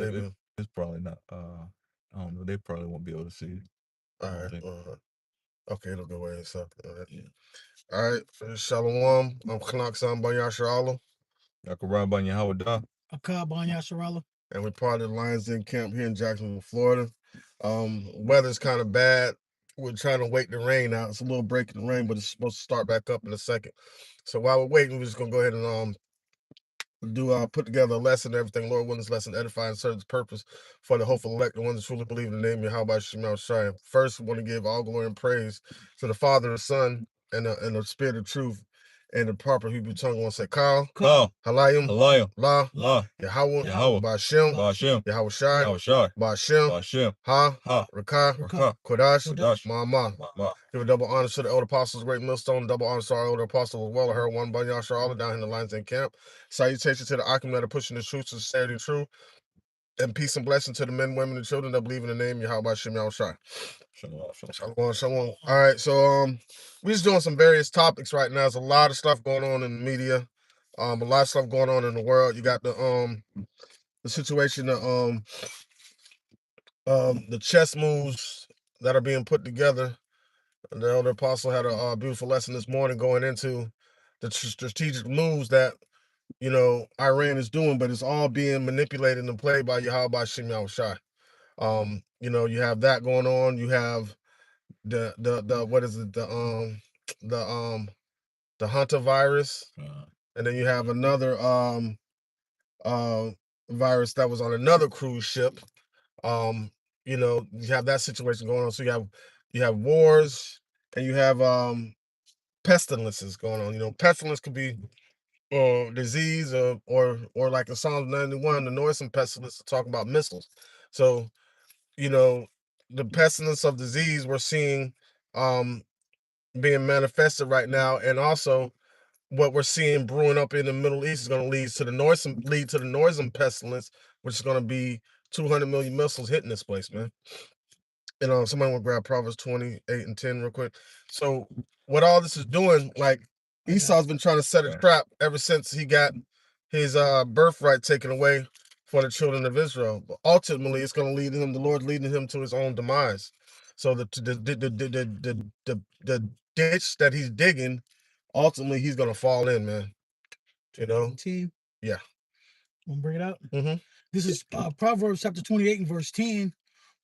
It's probably not. I don't know. They probably won't be able to see it. All right. Okay, it'll go away in a second. All right. Yeah. All right. Shalom. I'm Khanak Sam Banyasha Allah. Yakarab Banya Hawada. Akab Banyasha. And we're part of the Lionz Den camp here in Jacksonville, Florida. Weather's kind of bad. We're trying to wait the rain out. It's a little break in the rain, but it's supposed to start back up in a second. So while we're waiting, we're just gonna go ahead and put together a lesson, everything, Lord willing, this lesson edify and serve its purpose for the hopeful elect, the ones that truly believe in the name of Yahweh Shemel Shai. First, we want to give all glory and praise to the Father, the Son, and the Spirit of truth, and the proper Hebrew tongue. I want to say Kal, Halayim, La, Yahweh, Ba'Shem, Yahweh Shai, Ba'Shem, Ha, Rakah, Kodash, Ma'amah. Give a double honor to the elder apostles, great millstone, double honor to our elder apostle as well, her one by Yashar, all down in the Lionz Den camp. Salutation to the Akim that are pushing the truth, sincerity, and truth. And peace and blessing to the men, women, and children that believe in the name Yahweh Shem Yahushai. Shalom. All right, so we're just doing some various topics right now. There's a lot of stuff going on in the media, a lot of stuff going on in the world. You got the situation, the chess moves that are being put together. The elder apostle had a beautiful lesson this morning going into the strategic moves that Iran is doing, but it's all being manipulated and played by Yahweh Shem Yahushai. You have that going on. You have the what is it, the Hunter virus, and then you have another virus that was on another cruise ship. You have that situation going on. So you have wars and you have pestilences going on. Pestilence could be disease or like in Psalms 91, the noisome pestilence to talk about missiles. So, the pestilence of disease we're seeing being manifested right now, and also what we're seeing brewing up in the Middle East is going to lead to the noisome pestilence, which is going to be 200 million missiles hitting this place, man. And somebody want to grab Proverbs 28 and 10 real quick. So what all this is doing, like Esau's been trying to set a trap ever since he got his birthright taken away for the children of Israel. But ultimately, it's going to lead him, the Lord leading him to his own demise. So the ditch that he's digging, ultimately he's going to fall in, man. Team. Yeah. Want to bring it out? Mm-hmm. This is Proverbs chapter 28 and verse 10.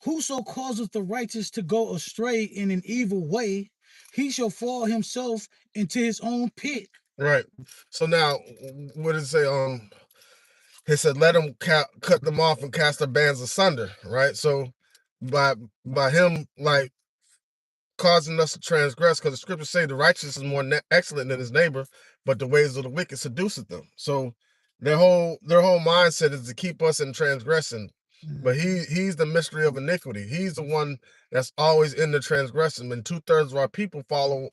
Whoso causeth the righteous to go astray in an evil way, he shall fall himself into his own pit. Right. So now, what does it say? He said, "Let them cut them off and cast their bands asunder." Right. So, by him like causing us to transgress, because the scriptures say the righteous is more excellent than his neighbor, but the ways of the wicked seduceth them. So, their whole mindset is to keep us in transgression. But he's the mystery of iniquity. He's the one that's always in the transgression, and 2/3 of our people follow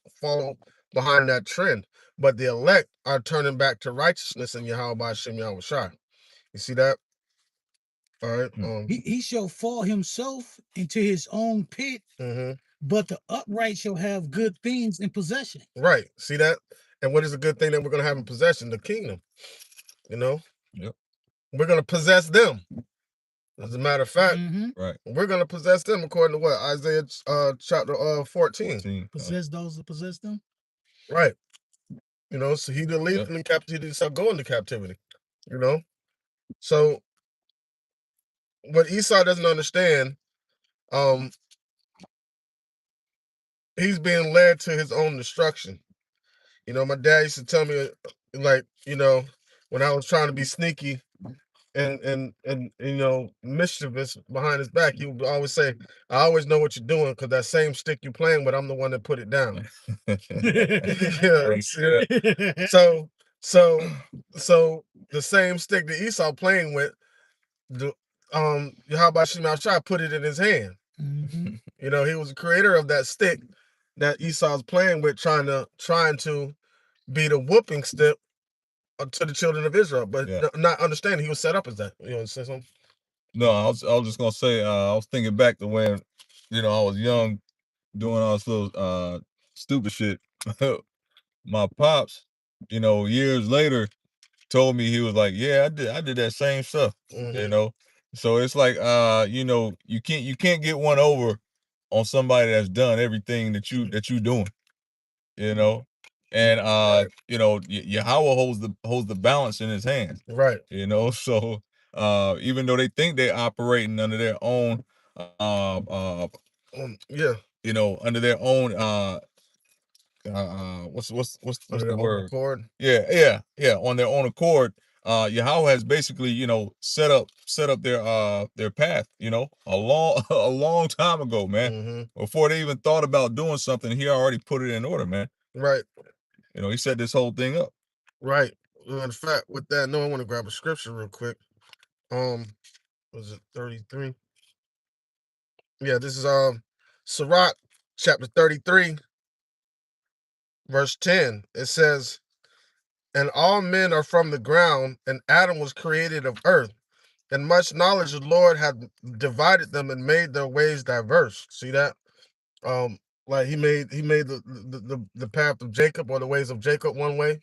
behind that trend. But the elect are turning back to righteousness in Yahweh Shem Yahushai. You see that? All right. He shall fall himself into his own pit, but the upright shall have good things in possession. Right. See that? And what is a good thing that we're going to have in possession? The kingdom. Yep. We're going to possess them. As a matter of fact, right, we're going to possess them according to what? Isaiah chapter 14. Possess those that possess them? Right. So he that leads them in captivity shall go into captivity. So what Esau doesn't understand, he's being led to his own destruction. My dad used to tell me, like, when I was trying to be sneaky and mischievous behind his back, he would always say, "I always know what you're doing because that same stick you're playing with, I'm the one that put it down." So the same stick that Esau playing with, Yahweh Shem Yahushai put it in his hand. He was the creator of that stick that Esau's playing with, trying to be the whooping stick to the children of Israel, but not understanding he was set up as that. You want to say something? No, I was just gonna say, I was thinking back to when, I was young, doing all this little stupid shit. My pops, years later, told me, he was like, "Yeah, I did that same stuff." So it's like you know, you can't get one over on somebody that's done everything that you doing, you know. And you know, Yahweh holds the balance in his hands. Right. You know, so even though they think they're operating under their own Yeah. you know, under their own what's Under the their own word? accord. Yeah, on their own accord. Yahweh has basically, you know, set up their path, you know, a long a long time ago, man. Mm-hmm. Before they even thought about doing something, he already put it in order, man. Right. You know, he set this whole thing up. Right. Well, in fact, with that, no, I want to grab a scripture real quick. Was it 33? Yeah, this is Sirach chapter 33, verse 10. It says, "And all men are from the ground, and Adam was created of earth. And much knowledge the Lord had divided them and made their ways diverse." See that? Like he made the path of Jacob, or the ways of Jacob, one way.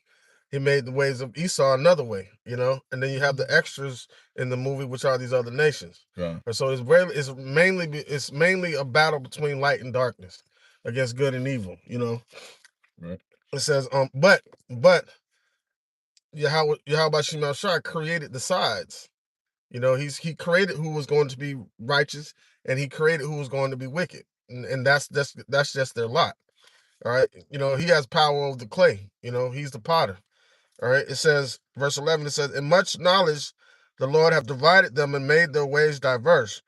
He made the ways of Esau another way, you know. And then you have the extras in the movie, which are these other nations. Yeah. And so it's mainly a battle between light and darkness, against good and evil, you know. Right. It says, but Yahweh Shemel Shai created the sides. You know, he created who was going to be righteous, and he created who was going to be wicked, and that's just their lot. All right, you know, he has power over the clay. You know, he's the potter. All right, it says, verse 11. It says, "In much knowledge, the Lord have divided them and made their ways diverse.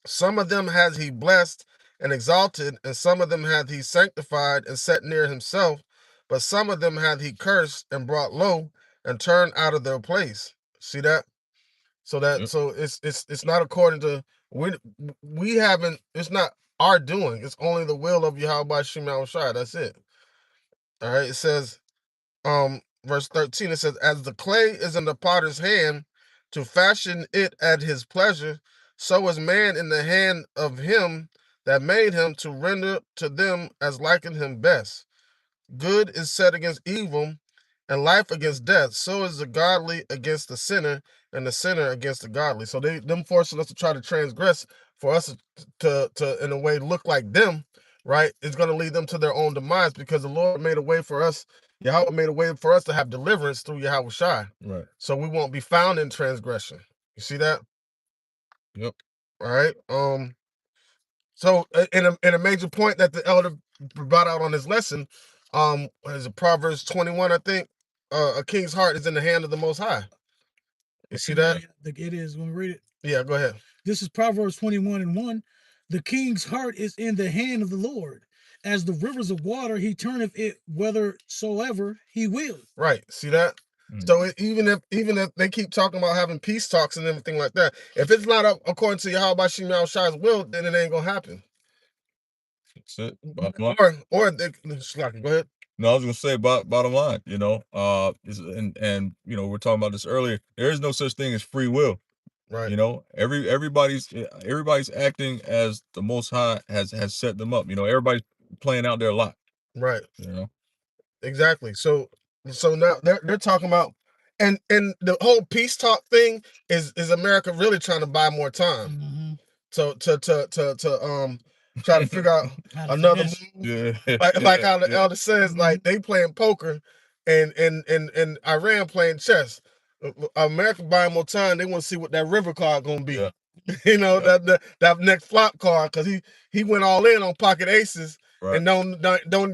Some of them has he blessed and exalted, and some of them hath he sanctified and set near himself. But some of them hath he cursed and brought low and turned out of their place." See that? So it's not according to we haven't. It's not our doing. It's only the will of Yahweh Shema Shai. That's it. All right. It says, verse 13. It says, "As the clay is in the potter's hand to fashion it at his pleasure, so is man in the hand of him that made him, to render to them as liken him best. Good is set against evil, and life against death. So is the godly against the sinner, and the sinner against the godly." So them forcing us to try to transgress, for us to in a way look like them, right? It's going to lead them to their own demise, because the Lord made a way for us. Yahweh made a way for us to have deliverance through Yahweh Shai. Right. So we won't be found in transgression. You see that? Yep. All right. So in a major point that the elder brought out on his lesson, is it Proverbs 21, I think? A king's heart is in the hand of the Most High. You see that? I think it is. When we read it, Yeah, go ahead. this is Proverbs 21:1. "The king's heart is in the hand of the Lord. As the rivers of water, he turneth it whithersoever he will." Right. See that? Mm. So even if they keep talking about having peace talks and everything like that, if it's not up according to Yahweh Shema Shai's will, then it ain't gonna happen. That's it. Or they, go ahead. No, I was gonna say bottom line, you know, and you know, we're talking about this earlier. There is no such thing as free will. Right. You know, everybody's acting as the Most High has set them up. You know, everybody's playing out their lot. Right. You know, Exactly. So now they're talking about, and the whole peace talk thing is America really trying to buy more time. Mhm. To try to figure out another move. yeah, Like how the yeah, elder says, like they playing poker and Iran playing chess. America buying more time. They want to see what that river card gonna be. yeah, You know, yeah. that next flop card, because he went all in on pocket aces. Right. And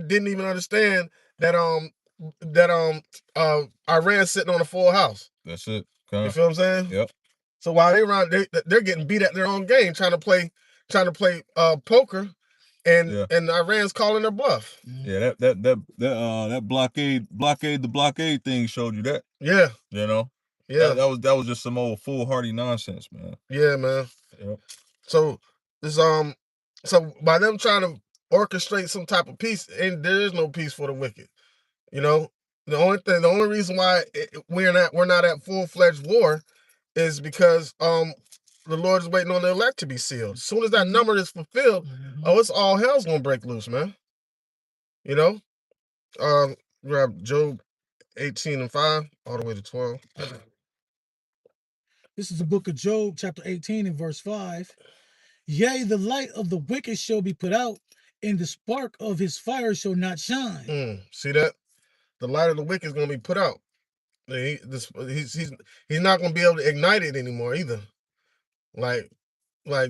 didn't even understand that Iran sitting on a full house. That's it. You feel what I'm saying? Yep. So while they're getting beat at their own game, trying to play poker, and Iran's calling their bluff. Yeah, that blockade the blockade thing showed you that. Yeah. You know. Yeah. That was just some old foolhardy nonsense, man. Yeah, man. Yep. So this so by them trying to orchestrate some type of peace, and there is no peace for the wicked. You know, the only reason why we're not at full-fledged war is because the Lord is waiting on the elect to be sealed. As soon as that number is fulfilled, oh, it's all hell's gonna break loose, man. You know, grab Job 18:5 all the way to 12. This is the book of Job, chapter 18 and verse 5. Yea, the light of the wicked shall be put out, and the spark of his fire shall not shine. See that? The light of the wicked is going to be put out. He's not going to be able to ignite it anymore either. Like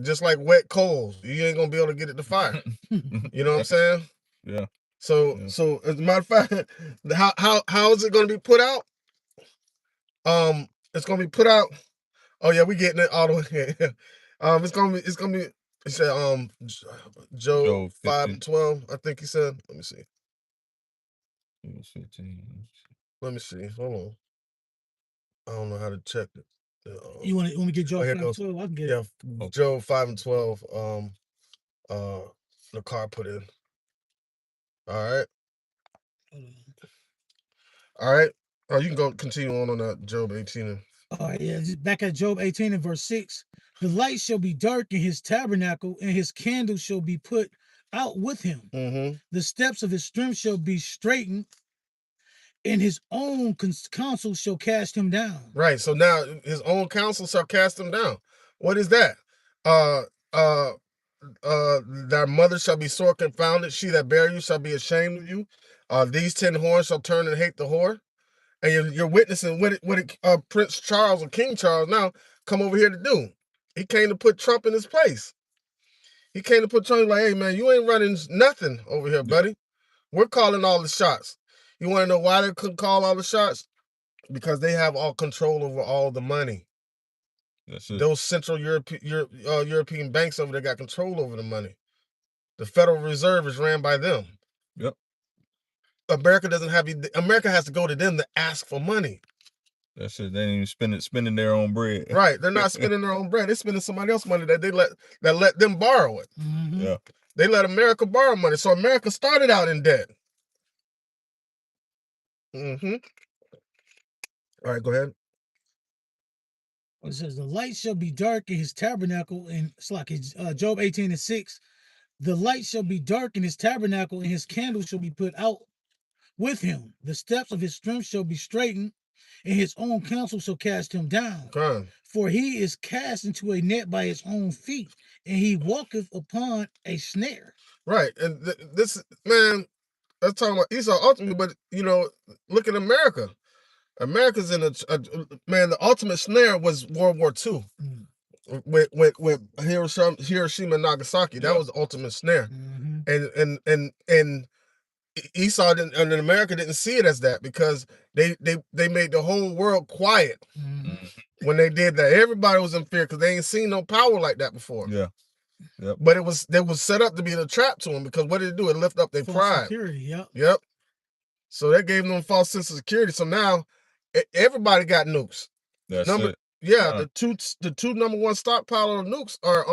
just like wet coals, you ain't going to be able to get it to fire. You know what I'm saying? Yeah. So as a matter of fact, how is it going to be put out? It's going to be put out. Oh yeah, we getting it all the way. It's gonna be. He said, Job 5 and 12. I think he said. Let me see. 15. Let me see. Hold on. I don't know how to check it. You want me to get Job 5 and 12? I can get it. Yeah, Job 5 and 12. The car put in. All right. All right. Oh, you can go continue on that Job 18. All right, yeah. Back at Job 18 and verse 6. The light shall be dark in his tabernacle, and his candle shall be put out with him. The steps of his strength shall be straightened, and his own counsel shall cast him down. Right. So now his own counsel shall cast him down. What is that? Thy mother shall be sore confounded. She that bare you shall be ashamed of you. These 10 horns shall turn and hate the whore. And you're witnessing what Prince Charles or King Charles now come over here to do. He came to put Trump in his place. He came to put Trump like, hey man, you ain't running nothing over here, buddy. We're calling all the shots. You want to know why they couldn't call all the shots? Because they have all control over all the money. That's it. Those Central European banks over there got control over the money. The Federal Reserve is ran by them. Yep. America doesn't have. America has to go to them to ask for money. That's it. They ain't even spending their own bread. Right. They're not spending their own bread. They're spending somebody else's money that they let them borrow it. Yeah. They let America borrow money. So America started out in debt. All right, go ahead. It says, the light shall be dark in his tabernacle, and it's like Job 18 and 6. The light shall be dark in his tabernacle, and his candle shall be put out with him. The steps of his strength shall be straightened, and his own counsel shall cast him down. For he is cast into a net by his own feet, and he walketh upon a snare. Right. And this, man, that's talking about Esau ultimately, but, look at America. America's in man, the ultimate snare was World War II. With Hiroshima and Nagasaki. That was the ultimate snare. And Esau and America didn't see it as that, because they made the whole world quiet when they did that. Everybody was in fear because they ain't seen no power like that before. Yeah. Yep. But it was set up to be a trap to them, because what did it do? It lift up their pride. Security, Yep. So that gave them a false sense of security. So now everybody got nukes. That's it. Yeah, the two number one stockpile of nukes are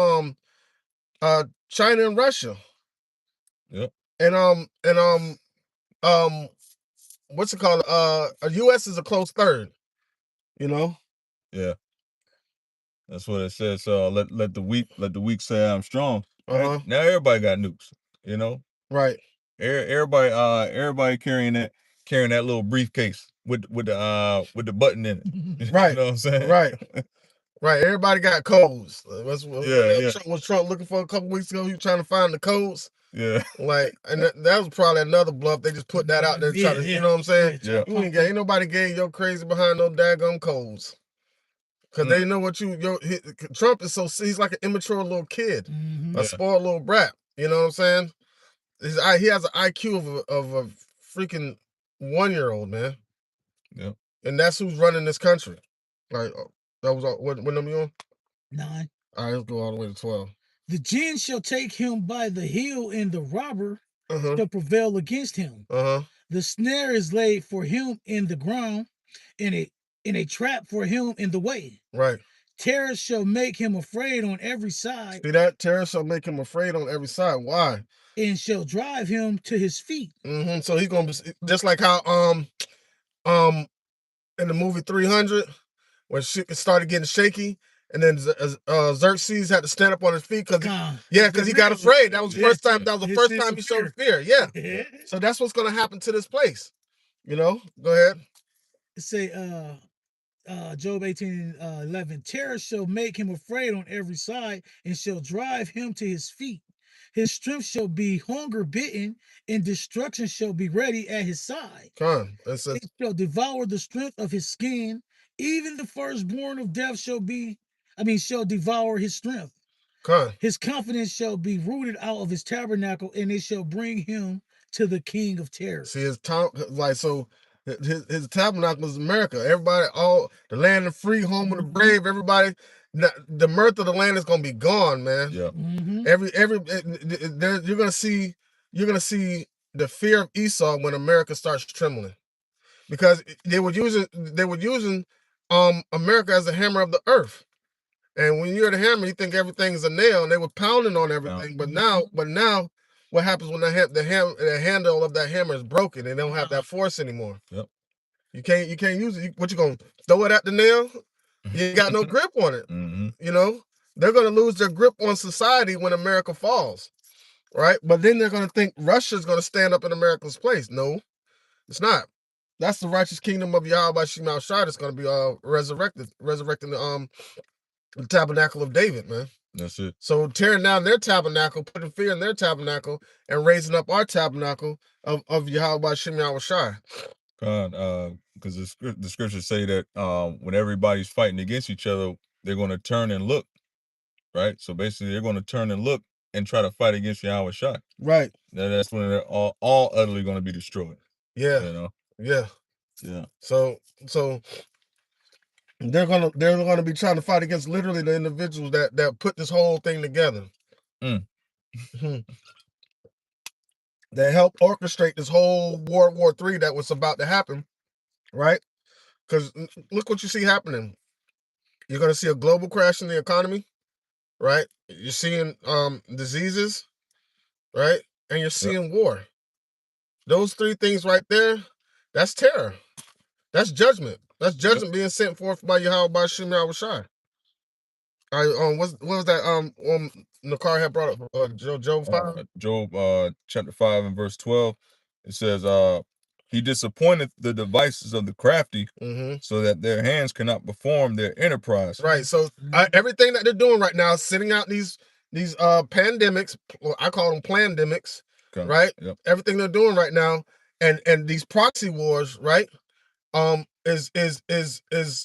China and Russia. Yep. And what's it called? US is a close third. Yeah. That's what it says. So let the weak say I'm strong. Right? Now everybody got nukes. Right. Everybody carrying that little briefcase with the button in it. Right. You know what I'm saying? Right. Right. Everybody got codes. Was Trump looking for a couple weeks ago? He was trying to find the codes. Yeah. And that was probably another bluff. They just put that out there, you know what I'm saying? Yeah. Ain't nobody gave your crazy behind no daggone codes. Because they know what Trump is he's like an immature little kid, a spoiled little brat. You know what I'm saying? He has an IQ of a freaking 1-year-old, man. Yep. And that's who's running this country. Like, that was what number you on? 9. All right, let's go all the way to 12. The jinn shall take him by the heel, and the robber shall prevail against him. The snare is laid for him in the ground, in a trap for him in the way. Right. Terror shall make him afraid on every side. See that? Terror shall make him afraid on every side. Why? And shall drive him to his feet. So he's gonna be just like how in the movie 300, when shit started getting shaky, and then Xerxes had to stand up on his feet because he got afraid. That was the first time. That was the first time he showed fear. Yeah. So that's what's gonna happen to this place. Go ahead. Say Job 18:11. Terror shall make him afraid on every side, and shall drive him to his feet. His strength shall be hunger bitten, and destruction shall be ready at his side. It shall devour the strength of his skin. Even the firstborn of death shall devour his strength. His confidence shall be rooted out of his tabernacle, and it shall bring him to the king of terror. See, his tabernacle is America. Everybody, all the land of free, home of the brave. Everybody, the mirth of the land is gonna be gone, man. Yeah. Mm-hmm. You're gonna see the fear of Esau when America starts trembling, because they were using America as the hammer of the earth. And when you're the hammer, you think everything's a nail, and they were pounding on everything. But now, what happens when the handle of that hammer is broken and they don't have that force anymore? Yep. You can't use it. What you gonna throw it at the nail? You ain't got no grip on it. Mm-hmm. You know, they're gonna lose their grip on society when America falls, right? But then they're gonna think Russia's gonna stand up in America's place. No, it's not. That's the righteous kingdom of Yahweh Shema Shai that's gonna be resurrecting the tabernacle of David, man. That's it. So tearing down their tabernacle, putting fear in their tabernacle, and raising up our tabernacle of Yahweh Shem Yahweh Shai. God, because the scriptures say that when everybody's fighting against each other, they're going to turn and look, right? So basically, they're going to turn and look and try to fight against Yahweh Shai. Right. That's when they're all utterly going to be destroyed. Yeah. You know. Yeah. Yeah. So they're gonna be trying to fight against literally the individuals that put this whole thing together. Mm. That helped orchestrate this whole World War III that was about to happen, right? Because look what you see happening. You're gonna see a global crash in the economy, right? You're seeing diseases, right? And you're seeing war. Those three things right there, that's terror. That's judgment. That's judgment being sent forth by Yahweh by Shem Yahweh Shai. What was that Nakar had brought up? Job 5? Job chapter 5 and verse 12. It says, he disappointed the devices of the crafty, so that their hands cannot perform their enterprise. Right. So everything that they're doing right now, sitting out these pandemics, I call them plandemics, right? Yep. Everything they're doing right now, and these proxy wars, right? Is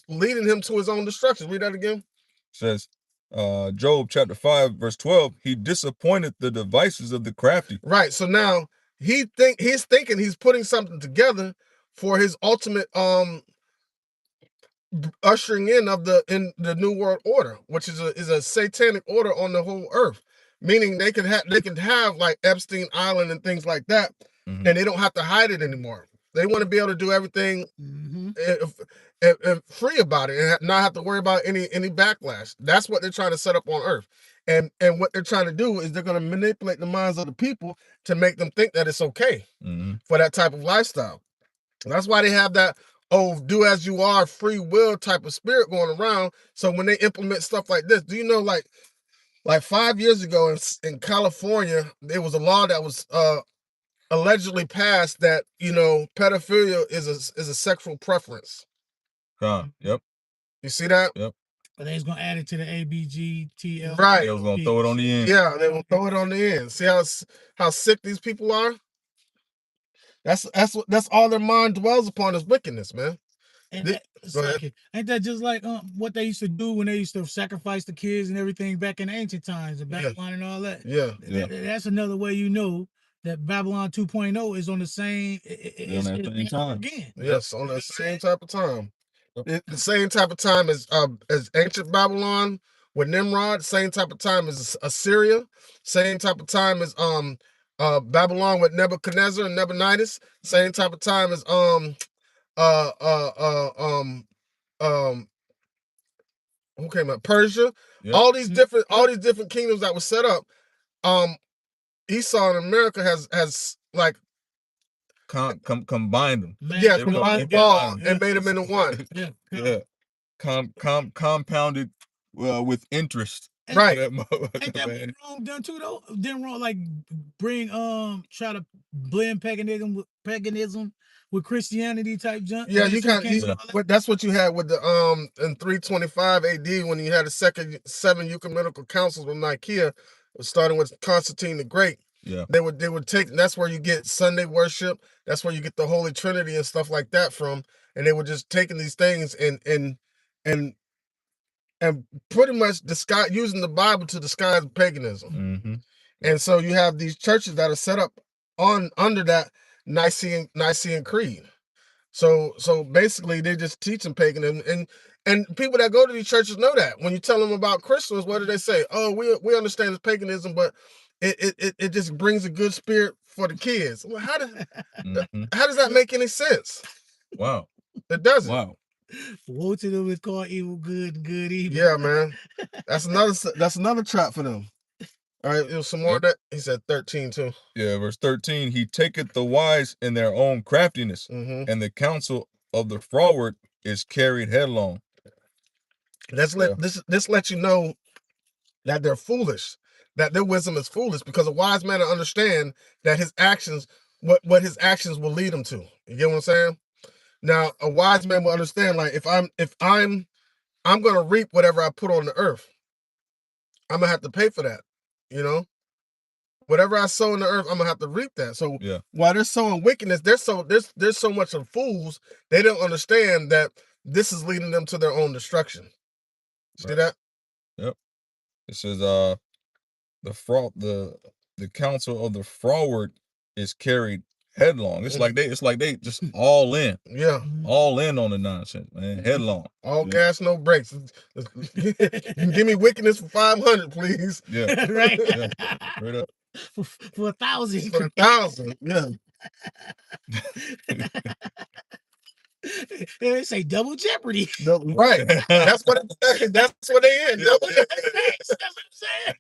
leading him to his own destruction. Read that again. It says, Job chapter 5 verse 12, he disappointed the devices of the crafty. Right. So now he's thinking he's putting something together for his ultimate ushering in the new world order, which is a satanic order on the whole earth, meaning they can have like Epstein Island and things like that, and they don't have to hide it anymore. They want to be able to do everything free about it and not have to worry about any backlash. That's what they're trying to set up on earth. And what they're trying to do is they're going to manipulate the minds of the people to make them think that it's okay for that type of lifestyle. That's why they have that do as you are free will type of spirit going around. So when they implement stuff like this, do you know like 5 years ago in California, there was a law that was allegedly passed that, you know, pedophilia is a sexual preference. Yep. You see that? Yep. But they was gonna add it to the ABGTL. Right. They was gonna throw it on the end. Yeah, they will throw it on the end. See how sick these people are? That's all their mind dwells upon is wickedness, man. And ain't that just like what they used to do when they used to sacrifice the kids and everything back in ancient times and Babylon and all that? Yeah. That's another way you know that Babylon 2.0 is on the same time again. Yes, on the same type of time. The same type of time as ancient Babylon with Nimrod, same type of time as Assyria, same type of time as Babylon with Nebuchadnezzar and Nebuchadnezzar, same type of time as who came up? Persia. Yep. All these different kingdoms that were set up. Esau in America has like combined them. Combined all and made them into one. Yeah. Compounded with interest. Right. Ain't that wrong done too though? Didn't wrong like bring try to blend paganism with Christianity type junk. Yeah, you can't. That's what you had with the in 325 AD when you had the seven ecumenical councils with Nicaea, starting with Constantine the Great. Yeah. They would take. That's where you get Sunday worship. That's where you get the Holy Trinity and stuff like that from. And they were just taking these things and pretty much using the Bible to disguise paganism. Mm-hmm. And so you have these churches that are set up under that Nicene Creed. So basically they're just teaching paganism, and people that go to these churches know that. When you tell them about Christmas, what do they say? Oh, we understand it's paganism, but it just brings a good spirit for the kids. Well, how does that make any sense? Wow. It doesn't. Wow. Woe to them is called evil good and good evil. Yeah, man. That's another trap for them. All right, it was some more of that. He said 13 too. Yeah, verse 13. He taketh the wise in their own craftiness, Mm-hmm. and the counsel of the froward is carried headlong. This lets you know that they're foolish, that their wisdom is foolish, because a wise man will understand that his actions, what his actions will lead him to. You get what I'm saying? Now, a wise man will understand, like, if I'm gonna reap whatever I put on the earth, I'm gonna have to pay for that. You know, whatever I sow in the earth, I'm gonna have to reap that. So Yeah. while they're sowing wickedness, there's so much of fools, they don't understand that this is leading them to their own destruction. See that? Yep. It says the counsel of the froward is carried headlong. It's like they just all in. Yeah. All in on the nonsense, man. Headlong. All gas, no brakes. Give me wickedness for 500, please. Yeah. Right. Yeah. Right up. For 1,000. For 1,000. Yeah. They say double jeopardy. Right. That's what they in. Double jeopardy. That's what I'm saying.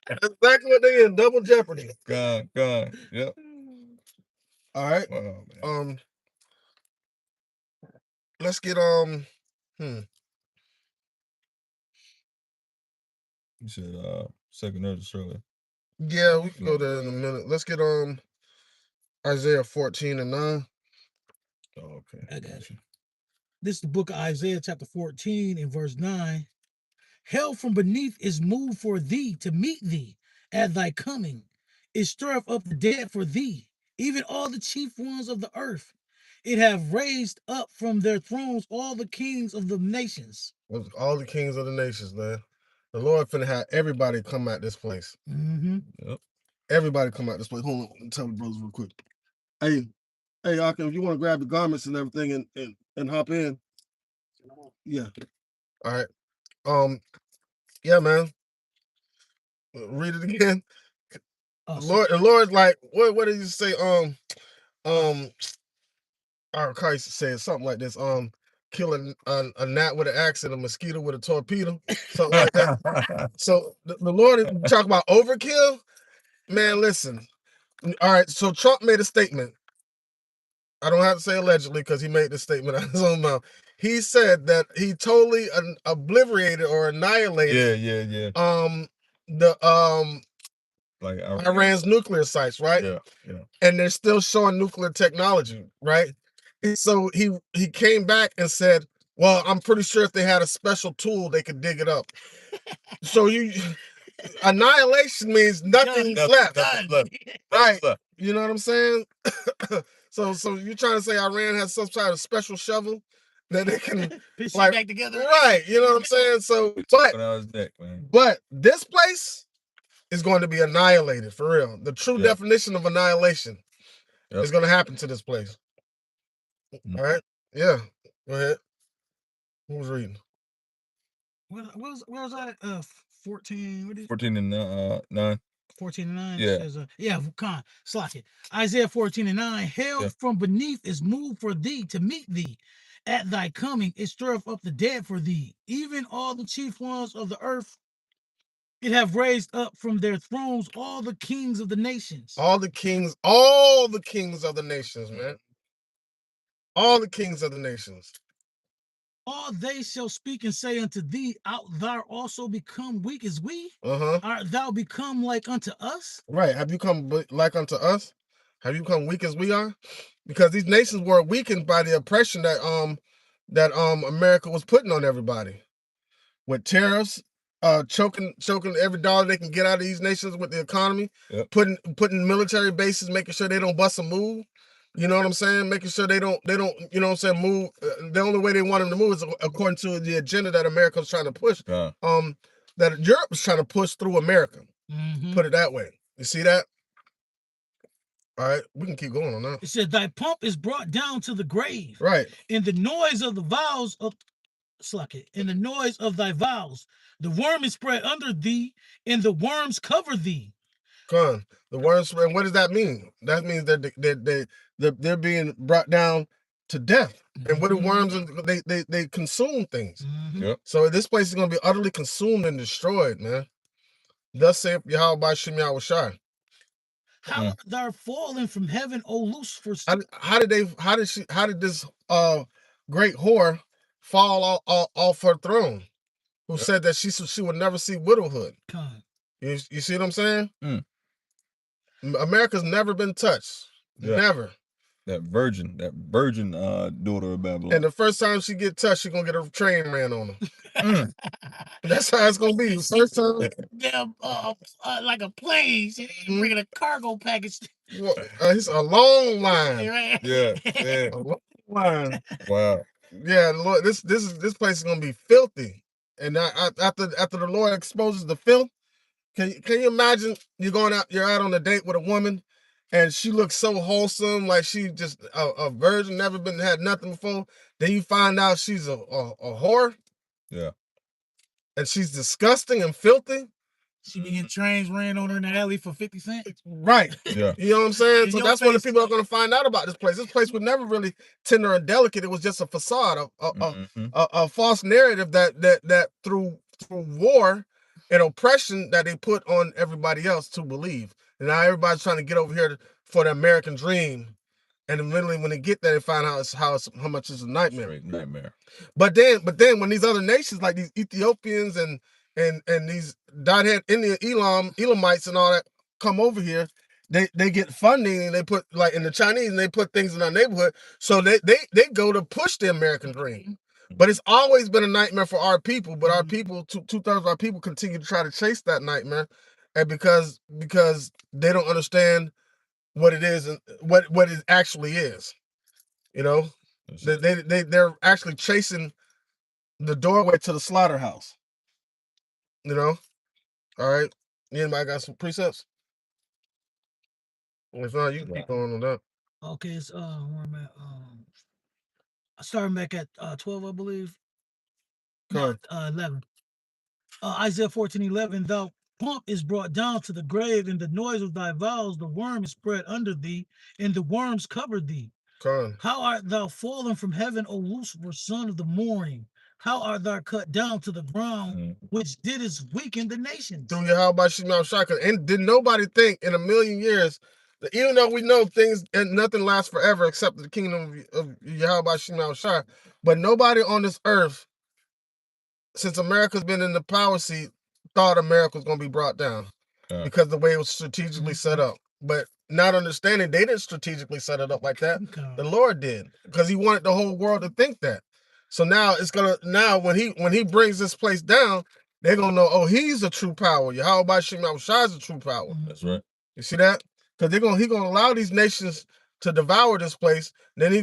That's exactly what they in. Double jeopardy. God. Yep. All right. Wow, man. Let's get You said second Ezra earlier. Yeah, we can go there in a minute. Let's get Isaiah 14:9. Oh, okay. I got you. This is the book of Isaiah, chapter 14, and verse 9. Hell from beneath is moved for thee to meet thee at thy coming. It stirreth up the dead for thee, even all the chief ones of the earth. It have raised up from their thrones all the kings of the nations. All the kings of the nations, man. The Lord finna have everybody come out this place. Mm-hmm. Yep. Everybody come out this place. Hold on, tell the brothers real quick. Hey, Akim, if you want to grab the garments and everything and hop in. Yeah. All right. Yeah, man. Read it again. Awesome. The Lord's like, what did he say? Our Christ said something like this. Killing a gnat with an axe and a mosquito with a torpedo, something like that. So the Lord talk about overkill. Man, listen. All right, so Trump made a statement. I don't have to say allegedly because he made this statement out of his own mouth. He said that he totally obliterated or annihilated. Yeah. Like Iran's nuclear sites, right? Yeah. And they're still showing nuclear technology, right? So he came back and said, well, I'm pretty sure if they had a special tool, they could dig it up. So annihilation means nothing left. Right. You know what I'm saying? So you're trying to say Iran has some kind of special shovel that they can piece back together? Right. You know what I'm saying? So but this place is going to be annihilated for real. The true definition of annihilation is going to happen to this place. All right. Yeah. Go ahead. Who was reading? Where was I? 14. What is 14 and 9. 14 and 9. Yeah. Says, slack it. Isaiah 14 and 9. Hell from beneath is moved for thee to meet thee. At thy coming, it stirreth up the dead for thee. Even all the chief ones of the earth, it have raised up from their thrones all the kings of the nations. All the kings of the nations, man. All the kings of the nations. All they shall speak and say unto thee, art thou also become weak as we? Art thou become like unto us? Right. Have you come like unto us? Have you become weak as we are? because these nations were weakened by the oppression that America was putting on everybody with tariffs, choking every dollar they can get out of these nations with the economy, putting military bases, making sure they don't bust a move. You know what I'm saying? Making sure they don't, you know what I'm saying, move. The only way they want them to move is according to the agenda that America was trying to push. That Europe was trying to push through America. Put it that way. You see that? All right, we can keep going on that. It said, thy pomp is brought down to the grave. Right. In the noise of the vows of in the noise of thy vows, the worm is spread under thee, and the worms cover thee. Con, the worms, and what does that mean? That means that they're being brought down to death. And what do worms? They consume things. So this place is going to be utterly consumed and destroyed, man. Thus saith Yahweh by Shem Yahweh Shai. How art thou fallen from heaven, O Lucifer? How did this great whore fall off her throne? Who said that she would never see widowhood? You see what I'm saying? America's never been touched. Never. That virgin daughter of Babylon. And the first time she get touched, she gonna get a train ran on her. That's how it's gonna be. The first time. Damn, like a plane. She bringing a cargo package. Well, it's a long line. Yeah. A long line. Wow. Yeah, Lord, this place is gonna be filthy. And after the Lord exposes the filth, can you imagine you're out on a date with a woman, and she looks so wholesome, like she just a virgin, never had nothing before. Then you find out she's a whore. Yeah. And she's disgusting and filthy. She be getting trains ran on her in the alley for 50 cents. Right. Yeah. You know what I'm saying? So that's when the people are going to find out about this place. This place was never really tender and delicate. It was just a facade, a false narrative that through war and oppression that they put on everybody else to believe. And now everybody's trying to get over here for the American dream. And then literally when they get there, they find out how much it's a nightmare. Straight nightmare. But then when these other nations like these Ethiopians and these dot-head Indian Elamites and all that come over here, they get funding, and they put, like in the Chinese, and they put things in our neighborhood. So they go to push the American dream. But it's always been a nightmare for our people. But our people, two-thirds of our people, continue to try to chase that nightmare, and because they don't understand what it is and what it actually is. You know, they're actually chasing the doorway to the slaughterhouse. You know, all right. Anybody got some precepts? If not, you can keep going on that. Okay, it's where am I? Starting back at 12, I believe. No, 11. Isaiah 14:11. Thou pomp is brought down to the grave, and the noise of thy vows, the worm is spread under thee, and the worms cover thee. How art thou fallen from heaven, O Lucifer, son of the morning? How art thou cut down to the ground, which didst weaken the nations? Through Yahweh Shema Shaka. And did nobody think in a million years that, even though we know things and nothing lasts forever except the kingdom of Yahweh Shema Shaka, but nobody on this earth, since America's been in the power seat, thought America was going to be brought down because the way it was strategically set up. But not understanding they didn't strategically set it up like that. The Lord did, because he wanted the whole world to think that. So now when he brings this place down, they're gonna know, oh, he's a true power. Yahweh Shem Shai is a true power. That's right. You see that? Because he's gonna allow these nations to devour this place. Then he's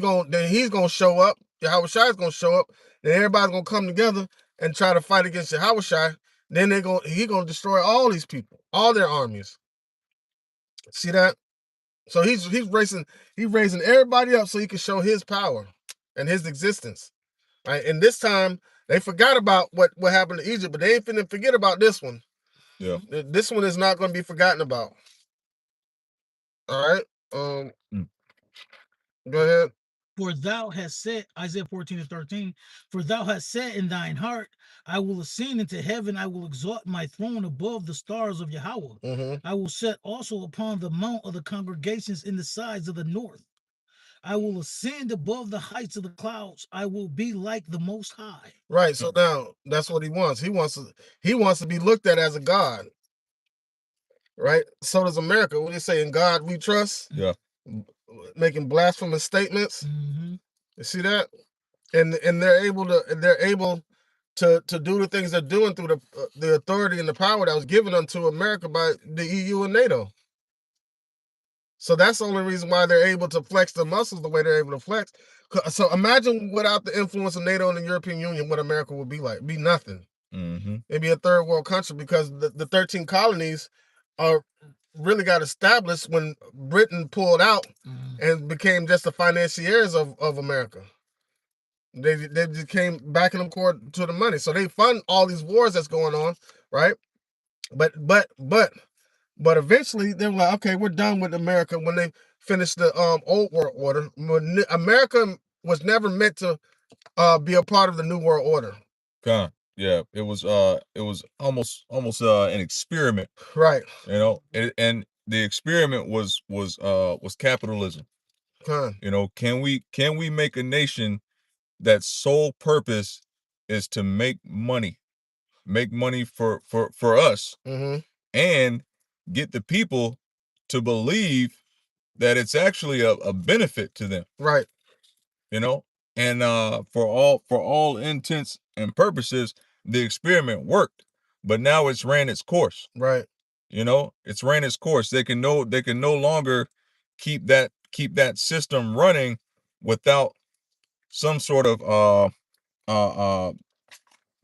gonna show up. Yahweh Shai is gonna show up. Then everybody's gonna come together and try to fight against Yahweh Shai. Then he's gonna destroy all these people, all their armies. See that? So he's raising everybody up so he can show his power and his existence. Right? And this time they forgot about what happened to Egypt, but they ain't finna forget about this one. Yeah. This one is not going to be forgotten about. All right. Go ahead. For thou hast said, Isaiah 14:13, for thou hast said in thine heart, I will ascend into heaven, I will exalt my throne above the stars of Yahweh. I will set also upon the mount of the congregations in the sides of the north. I will ascend above the heights of the clouds. I will be like the Most High. Right. So now that's what he wants. He wants to be looked at as a God. Right. So does America. What do you say? In God we trust. Yeah. making blasphemous statements. Mm-hmm. You see that? And they're able to do the things they're doing through the authority and the power that was given unto America by the EU and NATO. So that's the only reason why they're able to flex the muscles the way they're able to flex. So imagine without the influence of NATO and the European Union, what America would be like. Be nothing. Mm-hmm. It'd be a third world country because the 13 colonies are really got established when Britain pulled out and became just the financiers of America. They became backing them cord to the money. So they fund all these wars that's going on, right? But eventually they were like, okay, we're done with America when they finished the old world order. America was never meant to be a part of the new world order. Yeah, it was almost an experiment, right? You know, and the experiment was capitalism. You know, can we make a nation that sole purpose is to make money for us, and get the people to believe that it's actually a benefit to them, right? You know, and for all intents and purposes, the experiment worked, but now it's ran its course, right? You know, it's ran its course. They can no longer keep that system running without some sort of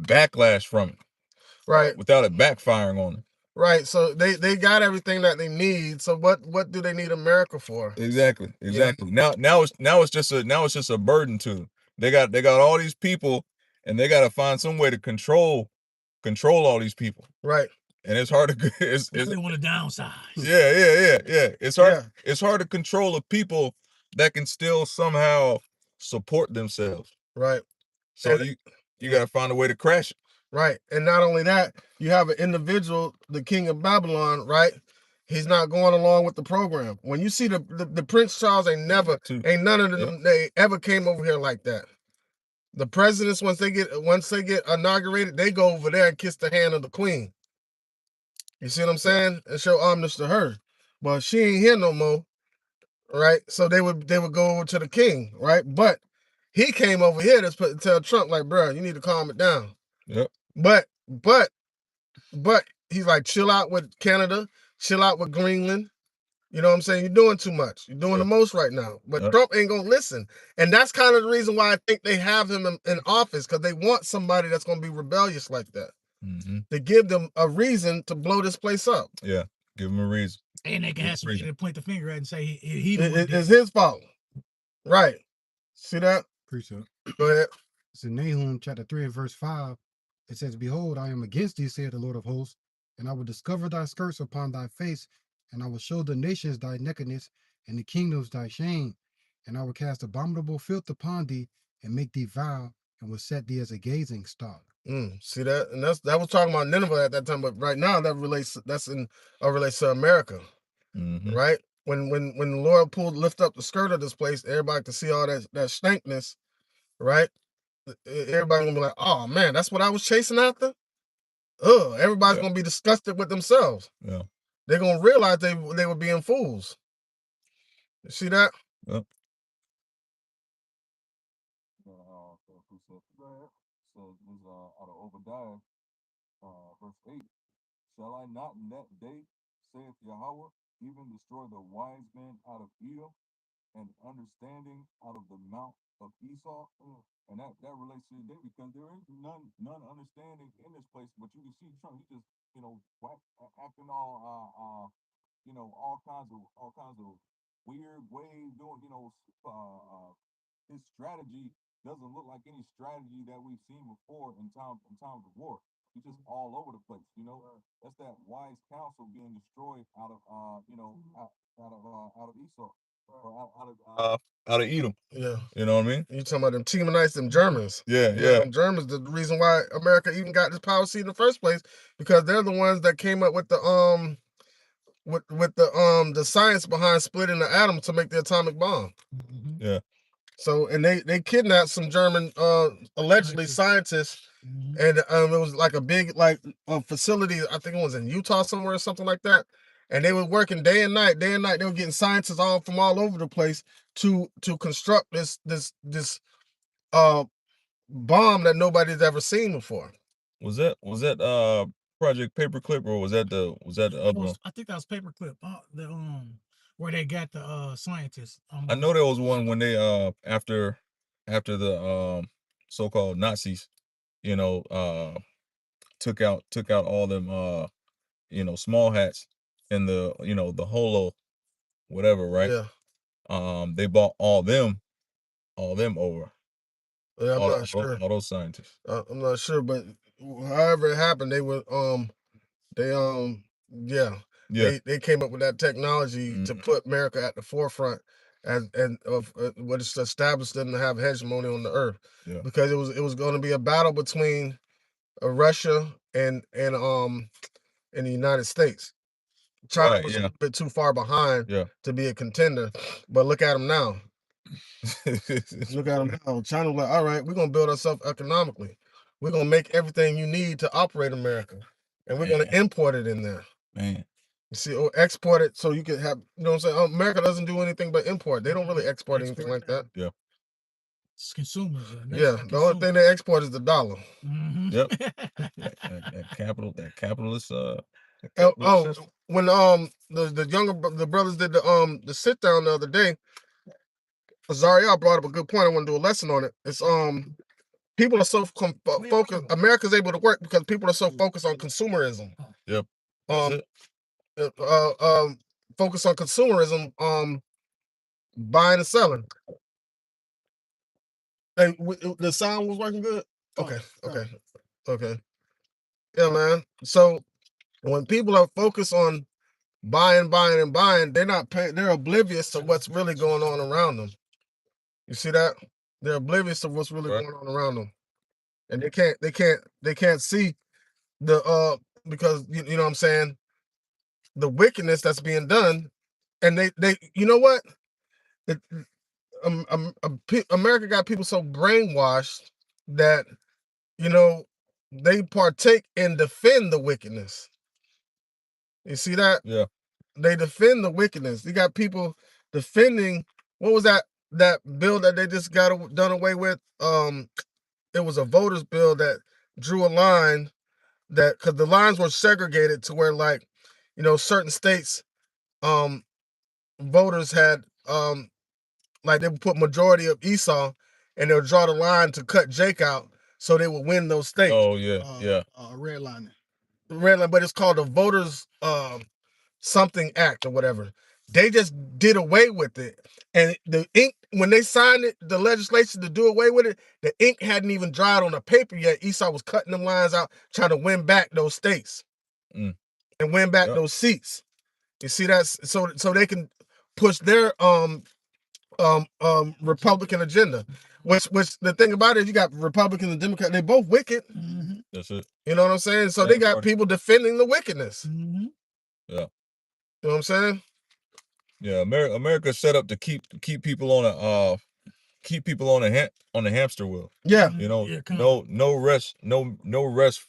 backlash from it, right? Without it backfiring on them. Right. So they got everything that they need. So what do they need America for? Exactly. Yeah. Now it's just a burden to them. They got all these people, and they got to find some way to control all these people. Right. And it's hard to they want to downsize. Yeah. It's hard to control the people that can still somehow support themselves. Right. So you got to find a way to crash it. Right. And not only that, you have an individual, the king of Babylon, right? He's not going along with the program. When you see the Prince Charles, ain't none of them they ever came over here like that. The presidents, once they get inaugurated, they go over there and kiss the hand of the queen. You see what I'm saying? And show homage to her. But she ain't here no more. Right? So they would go over to the king, right? But he came over here to tell Trump, like, bro, you need to calm it down. Yep. But he's like, chill out with Canada, chill out with Greenland. You know what I'm saying? You're doing too much. You're doing the most right now. But Trump ain't gonna listen. And that's kind of the reason why I think they have him in office, because they want somebody that's gonna be rebellious like that. Mm-hmm. To give them a reason to blow this place up. Yeah, give them a reason. And they can have somebody to point the finger at and say it's his fault. Right. See that? Appreciate it. Go ahead. It's in Nahum chapter 3 and verse 5. It says, behold, I am against thee, saith the Lord of hosts, and I will discover thy skirts upon thy face, and I will show the nations thy nakedness, and the kingdoms thy shame, and I will cast abominable filth upon thee, and make thee vile, and will set thee as a gazing stock. See that? And that was talking about Nineveh at that time, but right now relates to America. Mm-hmm. Right? When the Lord lift up the skirt of this place, everybody can see all that stankness, right? Everybody gonna be like, oh man, that's what I was chasing after. Everybody's gonna be disgusted with themselves. Yeah. They're gonna realize they were being fools. You see that? Yep. So it was out of Obadiah, verse 8. Shall I not in that day, saith Yahweh, even destroy the wise men out of Edom, and understanding out of the mount of Esau? And that relates to today, because there is none understanding in this place. But you can see Trump, he just acting all all kinds of weird ways, doing his strategy doesn't look like any strategy that we've seen before in times of war. He's just all over the place, That's that wise counsel being destroyed out of Esau, or out of Edom. Yeah. You know what I mean? You talking about them Teamanites, them Germans. Yeah. Them Germans, the reason why America even got this power seat in the first place, because they're the ones that came up with the the science behind splitting the atom to make the atomic bomb. Mm-hmm. Yeah. So, and they kidnapped some German allegedly scientists, and it was like a big facility. I think it was in Utah somewhere or something like that. and they were working day and night. Day and night, they were getting scientists all from all over the place to construct this bomb that nobody's ever seen before. Was that Project Paperclip, or was that the other one? I think that was Paperclip. Where they got the scientists. I know there was one when they after the so-called Nazis, you know, took out all them you know, small hats and the, you know, the holo whatever, right? Yeah. They bought all them over. Yeah, I'm not sure. All those scientists. I'm not sure, but however it happened, they were yeah. They came up with that technology to put America at the forefront and of what it's established them to have hegemony on the earth. Yeah. Because it was going to be a battle between Russia and the United States. China was a bit too far behind to be a contender, but look at them now. Look at them now. China was like, all right, we're gonna build ourselves economically. We're gonna make everything you need to operate America, and we're gonna import it in there. Man. You see, or export it so you can have, you know what I'm saying? America doesn't do anything but import. They don't really export anything like that. Yeah. It's consumers. Yeah, the only thing they export is the dollar. Yep. that capitalist. When the younger the brothers did the sit down the other day, Zariah brought up a good point. I want to do a lesson on it. It's people are so focused. America's able to work because people are so focused on consumerism. Yep. Focus on consumerism. Buying and selling. Hey, the sound was working good. Okay. Yeah, man. So when people are focused on buying, they're not paying. They're oblivious to what's really going on around them. You see that? They're oblivious to what's really going on around them, and they can't see the because you know what I'm saying, the wickedness that's being done, and they you know what, America got people so brainwashed that, you know, they partake and defend the wickedness. You see that? Yeah. They defend the wickedness. You got people defending, what was that bill that they just got done away with? It was a voters bill that drew a line that, because the lines were segregated to where, like, you know, certain states voters had like they would put majority of Esau and they'll draw the line to cut Jake out so they would win those states. Oh yeah. Redlining. Redline, but it's called the voters something act or whatever. They just did away with it. And the ink, when they signed it, the legislation to do away with it, the ink hadn't even dried on the paper yet. Esau was cutting them lines out, trying to win back those states and win back those seats. You see, that's so they can push their Republican agenda. Which the thing about it, you got Republicans and Democrats, they both wicked. That's it. You know what I'm saying? So they got people defending the wickedness. Yeah. You know what I'm saying? Yeah, America's set up to keep people on a on the hamster wheel. Yeah. You know, no rest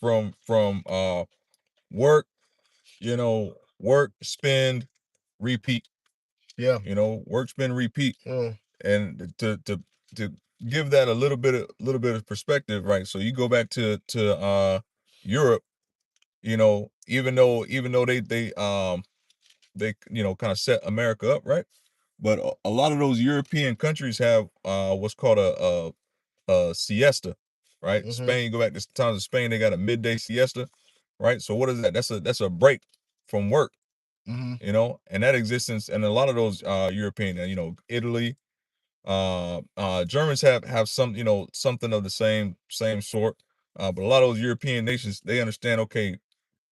from work, you know, work, spend, repeat. Yeah. You know, work, spend, repeat. Mm. And to give that a little bit of perspective, right? So you go back to Europe, you know, even though they you know, kind of set America up, right? But a lot of those European countries have what's called a siesta, right? Spain, you go back to times of Spain, they got a midday siesta, right? So what is that? That's a break from work, you know, and that existence, and a lot of those European, you know, Italy, Germans have some, you know, something of the same sort, but a lot of those European nations, they understand, okay,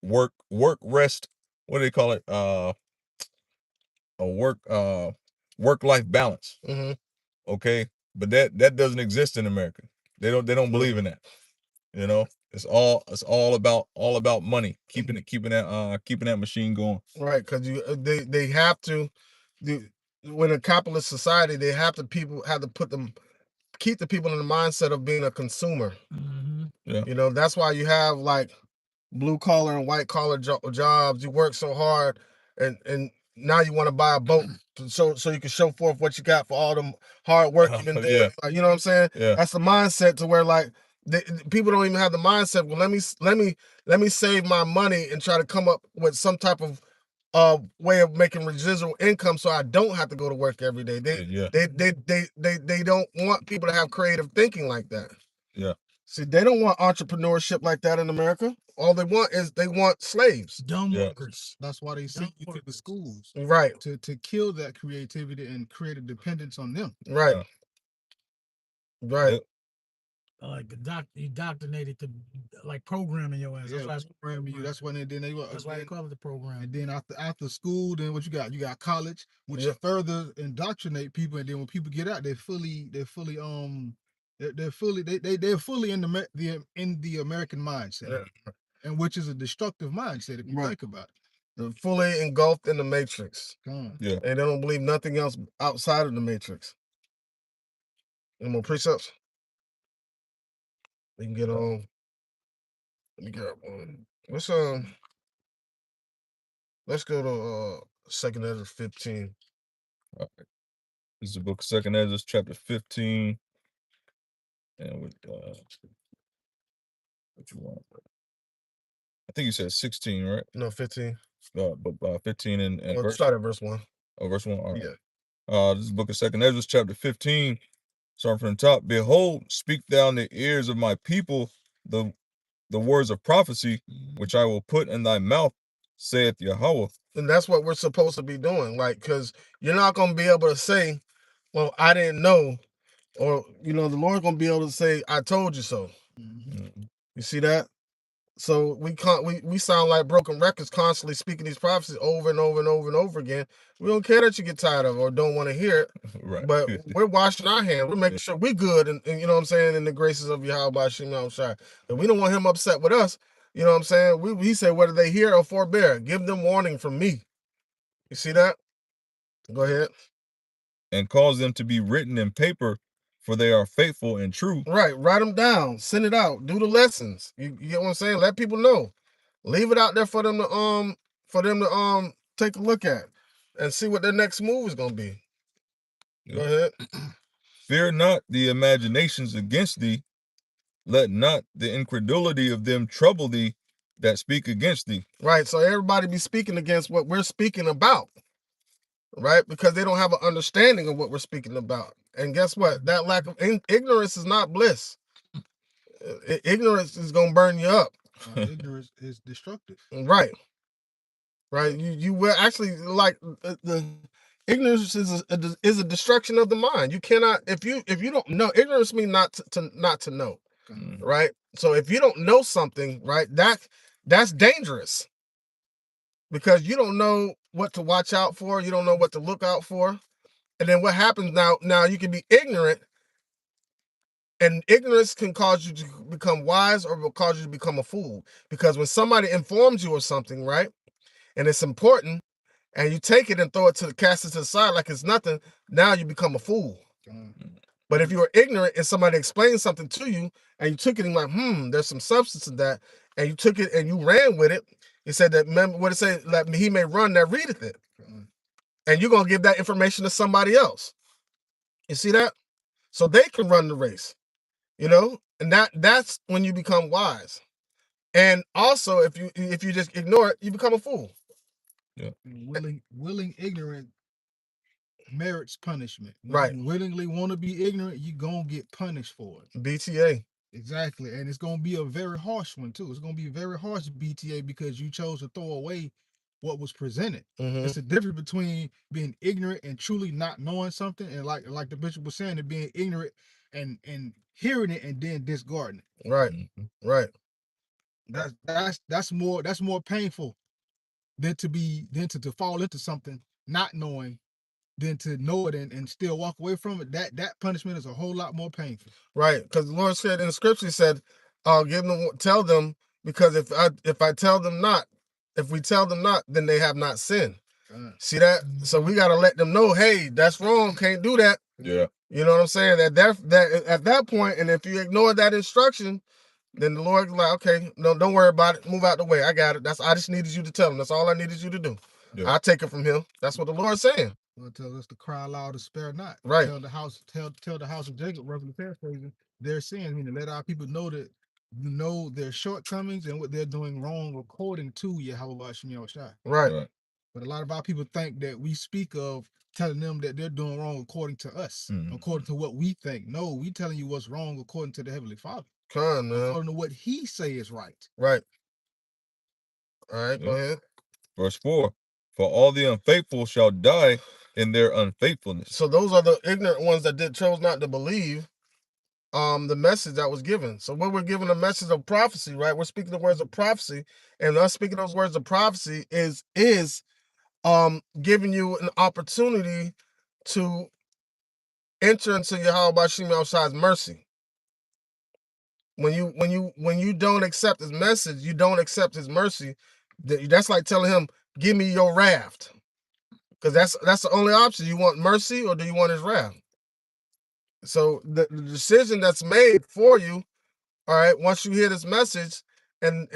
work, rest, what do they call it? A work-life balance. Okay, but that doesn't exist in America. They don't believe in that. You know, it's all about money, keeping that machine going. Right, because they have to do, when a capitalist society, they have to keep the people in the mindset of being a consumer. Yeah. You know, that's why you have like blue collar and white collar jobs. You work so hard and now you want to buy a boat so you can show forth what you got for all the hard work you've been doing. Yeah. Like, you know what I'm saying? Yeah. That's the mindset to where like people don't even have the mindset. Well, let me save my money and try to come up with some type of way of making residual income so I don't have to go to work every day. Yeah. They don't want people to have creative thinking like that. Yeah. See, they don't want entrepreneurship like that in America. All they want is they want slaves. Dumb Yeah. workers. That's why they send you to the schools Right, to kill that creativity and create a dependence on them. right, Yeah. right. Yep. Like indoctrinated to like programming your ass. Yeah, That's why programming you. That's when they that's why they call it the program. And then after school, then what you got? You got college, which Yep. further indoctrinate people. And then when people get out, they're fully they're fully in the American mindset, Yeah. and which is a destructive mindset if you Right. think about it. They're fully engulfed in the matrix. Come on. Yeah. And they don't believe nothing else outside of the matrix. Any more precepts? We can get on. Let me get one. Let's go to 2nd Ezra 15. All right. This is the book of 2nd Ezra, chapter 15. And with what you want? I think you said 16, right? No, 15. But 15 and Well, verse. start at verse 1. Oh, verse 1. All right. Yeah. This is the book of 2nd Ezra, chapter 15. Starting from the top. Behold, speak thou in the ears of my people the words of prophecy, which I will put in thy mouth, saith Yahweh. And that's what we're supposed to be doing. Like, because you're not going to be able to say, well, I didn't know. Or, the Lord's going to be able to say, I told you so. Mhm. You see that? So we sound like broken records, constantly speaking these prophecies over and over and over and over again. We don't care that you get tired of it or don't want to hear it, Right. but we're washing our hands. We're making sure we're good, and you know what I'm saying, in the graces of Yahweh Shema Shai. And we don't want him upset with us. You know what I'm saying? He said, whether they hear or forbear, give them warning from me. You see that? Go ahead. And cause them to be written in paper, for they are faithful and true. Right. Write them down. Send it out. Do the lessons. You get what I'm saying? Let people know. Leave it out there for them to take a look at and see what their next move is gonna be. Yep. Go ahead. Fear not the imaginations against thee. Let not the incredulity of them trouble thee that speak against thee. Right. So everybody be speaking against what we're speaking about. Right? Because they don't have an understanding of what we're speaking about. And guess what? That lack of ignorance is not bliss. Ignorance is gonna burn you up. Ignorance is destructive. Right. Right. You will actually like the ignorance is a destruction of the mind. You cannot if you don't know. Ignorance means not to know. Right. So if you don't know something, right, that's dangerous because you don't know what to watch out for. You don't know what to look out for. And then what happens now you can be ignorant, and ignorance can cause you to become wise or will cause you to become a fool. Because when somebody informs you of something, right, and it's important, and you take it and cast it to the side like it's nothing, now you become a fool. But if you were ignorant and somebody explained something to you and you took it and like, there's some substance in that, and you took it and you ran with it, it said that, remember what it said, that he may run that readeth it. And you're going to give that information to somebody else. You see that? So they can run the race, and that's when you become wise. And also, if you just ignore it, you become a fool. Yeah. Willing ignorant merits punishment. When Right. you willingly want to be ignorant, you're going to get punished for it. BTA. Exactly. And it's going to be a very harsh one, too. It's going to be a very harsh BTA because you chose to throw away what was presented. Mhm. It's the difference between being ignorant and truly not knowing something, and like the bishop was saying, and being ignorant and hearing it and then discarding it. Right. Right. That's more painful than to fall into something not knowing, than to know it and still walk away from it. That punishment is a whole lot more painful. Right. Because the Lord said in the scripture, he said, tell them, because if we tell them not, then they have not sinned. See that? So we got to let them know, hey, that's wrong. Can't do that. Yeah. You know what I'm saying? That at that point, and if you ignore that instruction, then the Lord's like, okay, no, don't worry about it. Move out the way. I got it. I just needed you to tell them. That's all I needed you to do. Yeah. I take it from him. That's what the Lord's saying. Lord tells us to cry loud and spare not. Right. Tell the house of Jacob, roughly paraphrasing, their sins, meaning let our people know that their shortcomings and what they're doing wrong according to Yahweh Shem Yahushua. Right. But a lot of our people think that we speak of telling them that they're doing wrong according to us, according to what we think. No, we telling you what's wrong according to the Heavenly Father. Come on, man. According to what He say is right. Right. All right, go ahead. Verse 4, for all the unfaithful shall die in their unfaithfulness. So those are the ignorant ones that chose not to believe the message that was given. So when we're given a message of prophecy, right? We're speaking the words of prophecy, and us speaking those words of prophecy is giving you an opportunity to enter into Yahweh Shem Yahushua's mercy. When you don't accept his message, you don't accept his mercy. That's like telling him, give me your wrath. Because that's the only option. You want mercy or do you want his wrath? So the decision that's made for you, all right, once you hear this message and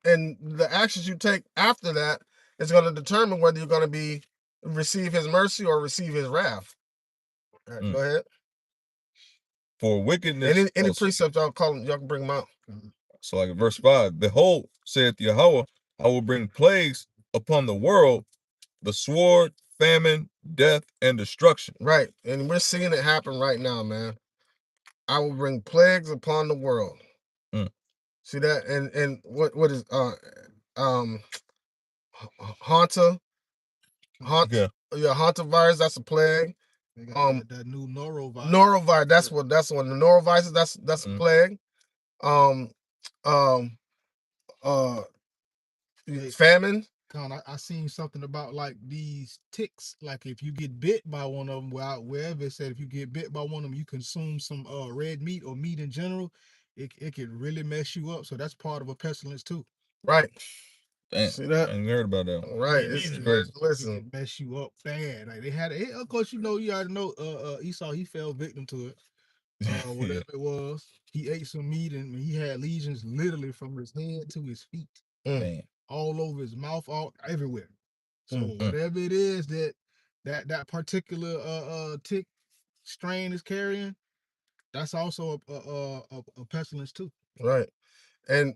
the actions you take after that is going to determine whether you're going to receive his mercy or receive his wrath. All right, go ahead. For wickedness. Any precept y'all can bring them out. So like verse 5, behold, saith Yahweh, I will bring plagues upon the world, the sword, famine, death, and destruction. Right. And we're seeing it happen right now, man. I will bring plagues upon the world. See that? And what is Hanta virus, that's a plague. They got that new norovirus. Norovirus, that's the one. The norovirus, that's a plague. Famine. I seen something about like these ticks. Like if you get bit by one of them, wherever it said if you get bit by one of them, you consume some red meat or meat in general, it could really mess you up. So that's part of a pestilence too. Right. Damn, see that? I ain't heard about that. Right. It's crazy. Listen, it mess you up bad. Like they had it. Of course, you already know Esau, he fell victim to it. Whatever it was, he ate some meat and he had lesions literally from his head to his feet. Man. All over his mouth, all everywhere. So whatever it is that particular tick strain is carrying, that's also a pestilence too. Right. And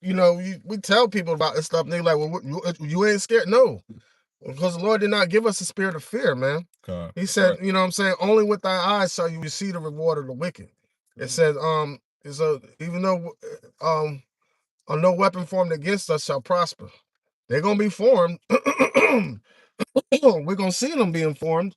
we tell people about this stuff, and they're like, well, you ain't scared? No. Because the Lord did not give us a spirit of fear, man. He said, you know what I'm saying, only with thy eyes shall you receive the reward of the wicked. It says, even though no weapon formed against us shall prosper. They're gonna be formed. We're gonna see them being formed,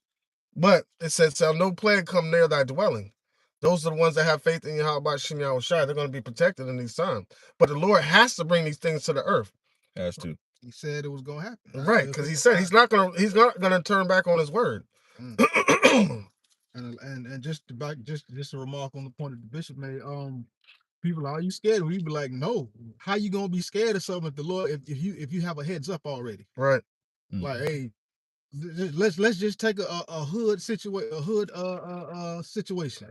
but it says, shall no plague come near thy dwelling. Those are the ones that have faith in Yahweh Shem Yahushua. They're going to be protected in these times. But the Lord has to bring these things to the earth. Has to. He said it was going to happen. Right, because he said he's not going to turn back on his word. And just a remark on the point that the bishop made. People are you scared? We be like, no. How you gonna be scared of something if the Lord if you have a heads up already? Right. Like, hey, let's just take a hood situation, situation.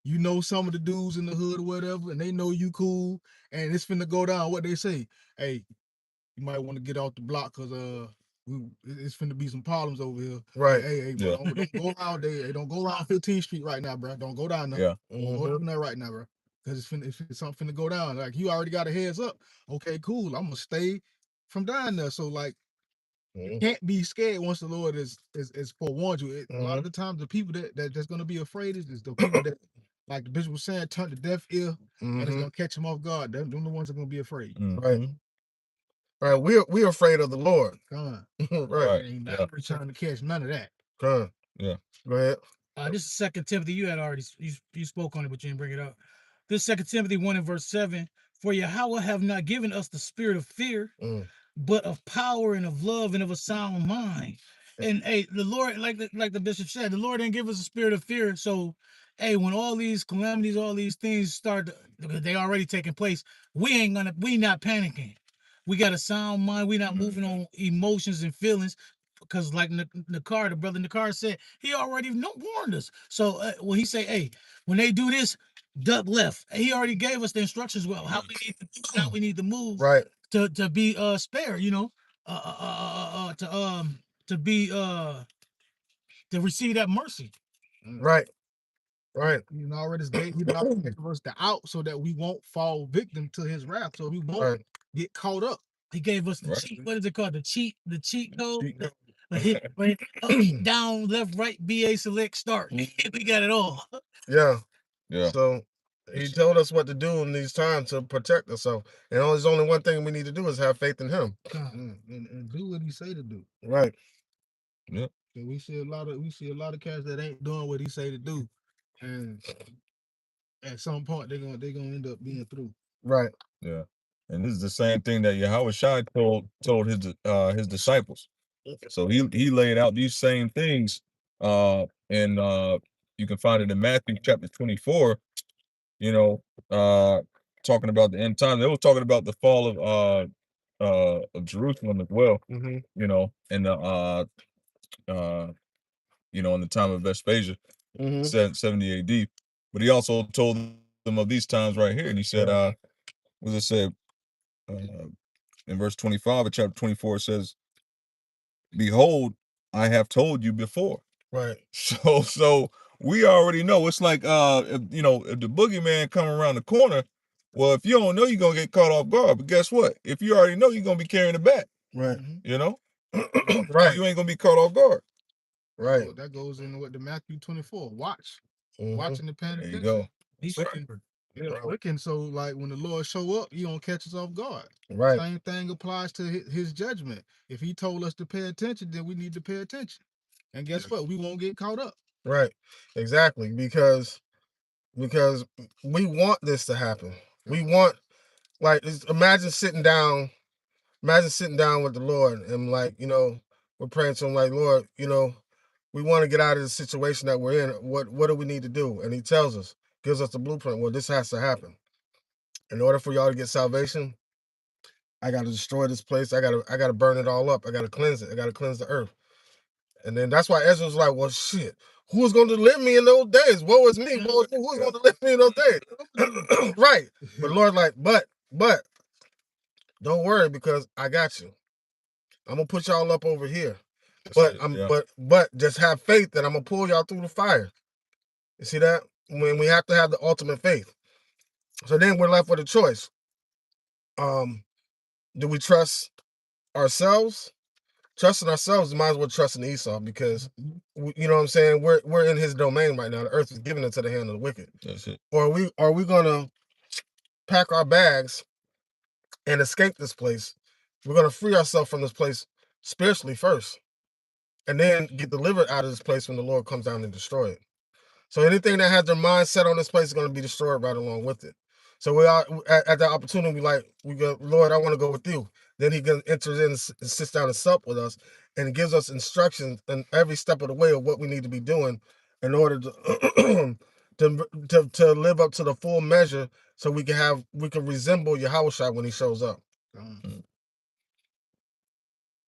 You know some of the dudes in the hood or whatever, and they know you cool, and it's finna go down. What they say, hey, you might want to get off the block because it's finna be some problems over here. Right. Hey, yeah. don't go around there. Hey, don't go around 15th Street right now, bro. Don't go down there. Yeah. Don't go down there right now, bro. Because it's something finna go down. Like you already got a heads up. Okay, cool. I'm gonna stay from down there. So like, you can't be scared once the Lord is forewarned you. A lot of the times, the people that's gonna be afraid is the people that, like the bishop was saying, turn the deaf ear, and it's gonna catch them off guard. Them the ones that are gonna be afraid. Right. Right. We're afraid of the Lord. Right. Ain't never trying to catch none of that. Yeah. Go ahead. This is 2 Timothy. You had already you spoke on it, but you didn't bring it up. This 2 Timothy 1 and verse 7. For Yahweh have not given us the spirit of fear, but of power and of love and of a sound mind. And hey, the Lord, like the bishop said, the Lord didn't give us a spirit of fear. So, hey, when all these calamities, all these things start, they already taking place. We not panicking. We got a sound mind. We're not moving on emotions and feelings. Because like Nakar, the brother Nakar said, he already warned us. So when he say, hey, when they do this, duck left. He already gave us the instructions. Well, how we need to move, right, to be spared. to be to receive that mercy. Right. Right. You already gave us the out so that we won't fall victim to his wrath, so we won't get caught up. He gave us the Right. cheat. What is it called? The cheat code. Cheat code. Hit up, down, left, right, BA, select, start. We got it all. Yeah. Yeah. So he told us what to do in these times to protect ourselves. And there's only one thing we need to do is have faith in him. And do what he say to do. Right. Yep. So we see a lot of cats that ain't doing what he say to do. And at some point they're gonna end up being through. Right. Yeah. And this is the same thing that Yahweh Shai told his disciples. So he laid out these same things, and you can find it in Matthew chapter 24. You know, talking about the end time. They were talking about the fall of Jerusalem as well. Mhm. You know, and you know, in the time of Vespasian, Mhm. 70 AD. But he also told them of these times right here, and he said, what does it say? In verse 25 of chapter 24, it says, "Behold, I have told you before." Right. So we already know. It's like if, you know, if the boogeyman come around the corner, well, if you don't know, you're gonna get caught off guard. But guess what? If you already know, you're gonna be carrying it back. Right. You know, Right. you ain't gonna be caught off guard. Right. So that goes into what the Matthew 24. Watch. Mhm. Watching the panic. There you go. He's Looking, so like when the Lord show up, you don't catch us off guard. Right. Same thing applies to his judgment. If he told us to pay attention, then we need to pay attention. And guess what? We won't get caught up. Right. Exactly. Because we want this to happen. We want, like, imagine sitting down with the Lord and, like, you know, we're praying to him like, Lord, you know, we want to get out of the situation that we're in. What do we need to do? And he tells us, gives us the blueprint. Well, this has to happen. In order for y'all to get salvation, I got to destroy this place. I got to burn it all up. I got to cleanse it. I got to cleanse the earth. And then that's why Ezra was like, well, shit, who's going to deliver me in those days? Woe is me. Who's going to deliver me in those days? Right. But Lord's like, but don't worry, because I got you. I'm going to put y'all up over here. But just have faith that I'm going to pull y'all through the fire. You see that? When we have to have the ultimate faith. So then we're left with a choice. Do we trust ourselves? Trusting ourselves, might as well trust in Esau, because you know what I'm saying. We're in his domain right now. The earth is given into the hand of the wicked. That's it. Or are we gonna pack our bags and escape this place? We're gonna free ourselves from this place spiritually first, and then get delivered out of this place when the Lord comes down and destroy it. So anything that has their mind set on this place is gonna be destroyed right along with it. So we are at that opportunity, we go, Lord, I want to go with you. Then he enters in and sits down and sup with us, and gives us instructions in every step of the way of what we need to be doing in order to to live up to the full measure, so we can resemble Yahushua when he shows up.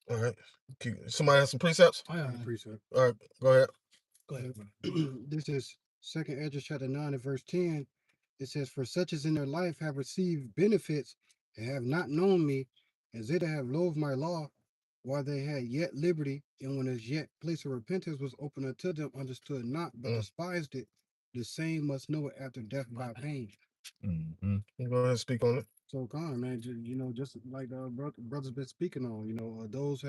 All right. Somebody has some precepts? I have a precept. All right, go ahead. Go ahead. This is 2nd Ezra chapter 9 and verse 10. It says, "For such as in their life have received benefits and have not known me, as they that have loathed my law, while they had yet liberty, and when as yet place of repentance was open unto them, understood not, but despised it, the same must know it after death by pain." Mm-hmm. You go ahead and speak on it. So, Con, man, you know, just like brother's been speaking on, you know, those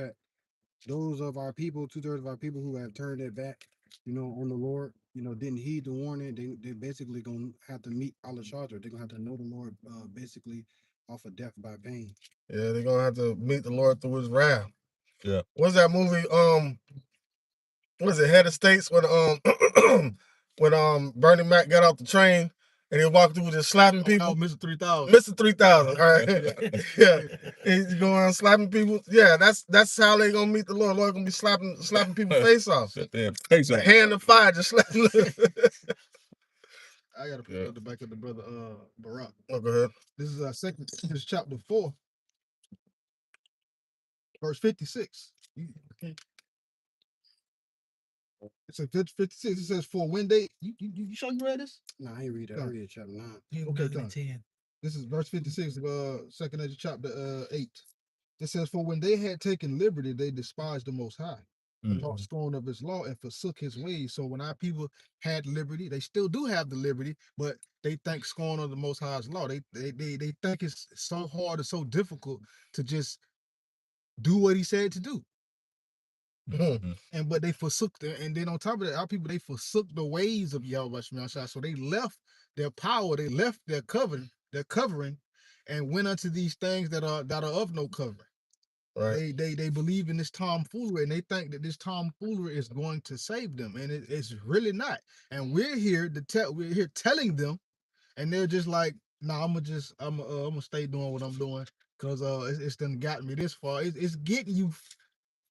of our people, 2/3 of our people who have turned their back, you know, on the Lord, you know, didn't heed the warning. They basically gonna have to meet Allah Shadr. They're gonna have to know the Lord, basically off of death by pain. Yeah, they're gonna have to meet the Lord through his wrath. Yeah. What's that movie? What is it? Head of States, when when Bernie Mac got off the train and he was walking through just slapping people. Oh, Mr. 3000. Mr. 3000. All right. Yeah. He's going around slapping people. Yeah, that's how they gonna meet the Lord. Lord gonna be slapping people's face off. Face off. Hand of fire, just slapping. I gotta put up the back of the brother Barak. Oh, go ahead. This is this chapter 4, verse 56. It's a 56. It says, "For when they you sure you read this?" No, I ain't read it. I read chapter 9. Okay, 9 and 10. This is verse 56 of 2nd Ezra chapter 8. It says, "For when they had taken liberty, they despised the Most High, and Mm. taught scorn of His law, and forsook His ways." So when our people had liberty, they still do have the liberty, but they think scorn of the Most High's law. They think it's so hard and so difficult to just do what He said to do. Mhm. And but they forsook and then on top of that, our people, they forsook the ways of Yahweh. So they left their power, they left their covering, and went unto these things that are of no covering. Right. They believe in this tomfoolery, and they think that this tomfoolery is going to save them, and it's really not. And we're here telling them, and they're just like, "No, I'm gonna stay doing what I'm doing, because it's done got me this far. It's getting you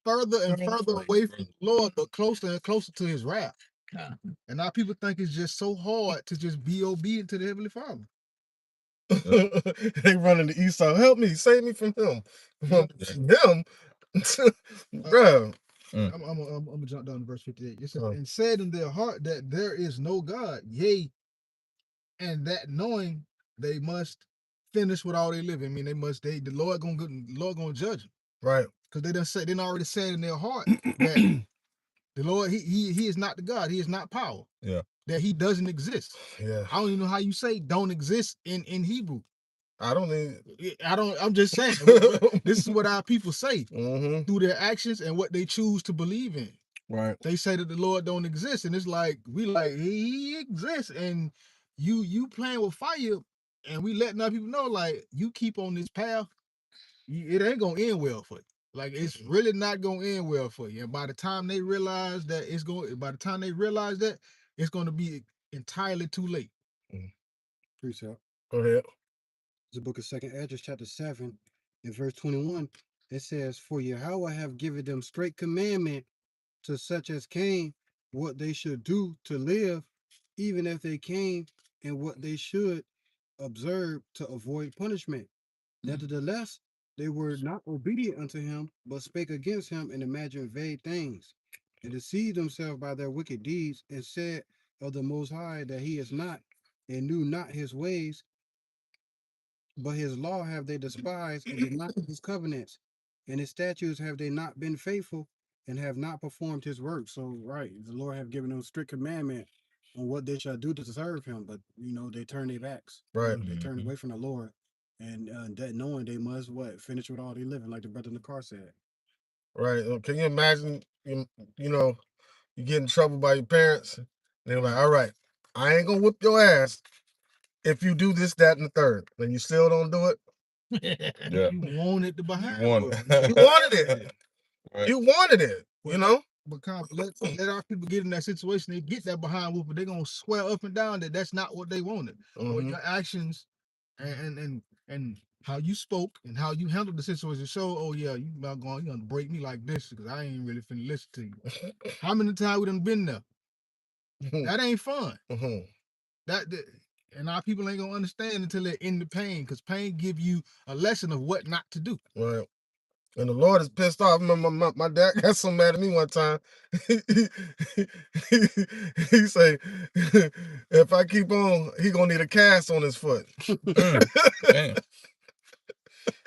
further and further away from the Lord, but closer and closer to His wrath." Yeah. And our people think it's just so hard to just be obedient to the Heavenly Father. They running to Esau. Help me, save me from him. Yeah. Them, bro. Mm. I'm gonna jump down to verse 58. It says, Oh. "And said in their heart that there is no God, yea, and that knowing they must finish with all they live." I mean, the Lord gonna judge them, Right. because they already said in their heart that the Lord, he is not the God, He is not power. Yeah. That He doesn't exist. Yeah. I don't even know how you say "don't exist" in Hebrew. I don't need. I'm just saying. This is what our people say Mm-hmm. through their actions and what they choose to believe in. Right. They say that the Lord don't exist, and it's like He exists, and you playing with fire, and we letting other people know, like, you keep on this path, it ain't gonna end well for you. Like, it's really not gonna end well for you. And by the time they realize that it's gonna be entirely too late. Precept. Go ahead. The book of Second Esdras, chapter 7, in verse 21, it says, "For Yahweh have given them straight commandment to such as came, what they should do to live, even if they came, and what they should observe to avoid punishment. Nevertheless, they were not obedient unto him, but spake against him and imagined vague things, and deceived themselves by their wicked deeds, and said of the Most High that He is not, and knew not His ways, but His law have they despised, and did not keep His covenants, and His statutes have they not been faithful, and have not performed His work." So, right, the Lord have given them strict commandment on what they shall do to serve Him, but they turn their backs. Right. They turn away from the Lord, and that knowing they must finish with all they living, like the brother in the car said. Right. Can you imagine? You get in trouble by your parents. And they're like, "All right, I ain't gonna whip your ass if you do this, that, and the third." And you still don't do it. Yeah. You wanted the behind. You want whooping. You wanted it. Right. You wanted it. You know. But let our people get in that situation, they get that behind whooping, they're gonna swear up and down that that's not what they wanted. Or Mhm. your actions and how you spoke and how you handled the situation show, "Oh yeah, you gonna break me like this because I ain't really finna listen to you." How many times we done been there? That ain't fun. Mhm. And our people ain't gonna understand until they're in the pain, because pain give you a lesson of what not to do. Right. And the Lord is pissed off. I remember my dad got so mad at me one time. He say, "If I keep on, he gonna need a cast on his foot." Damn.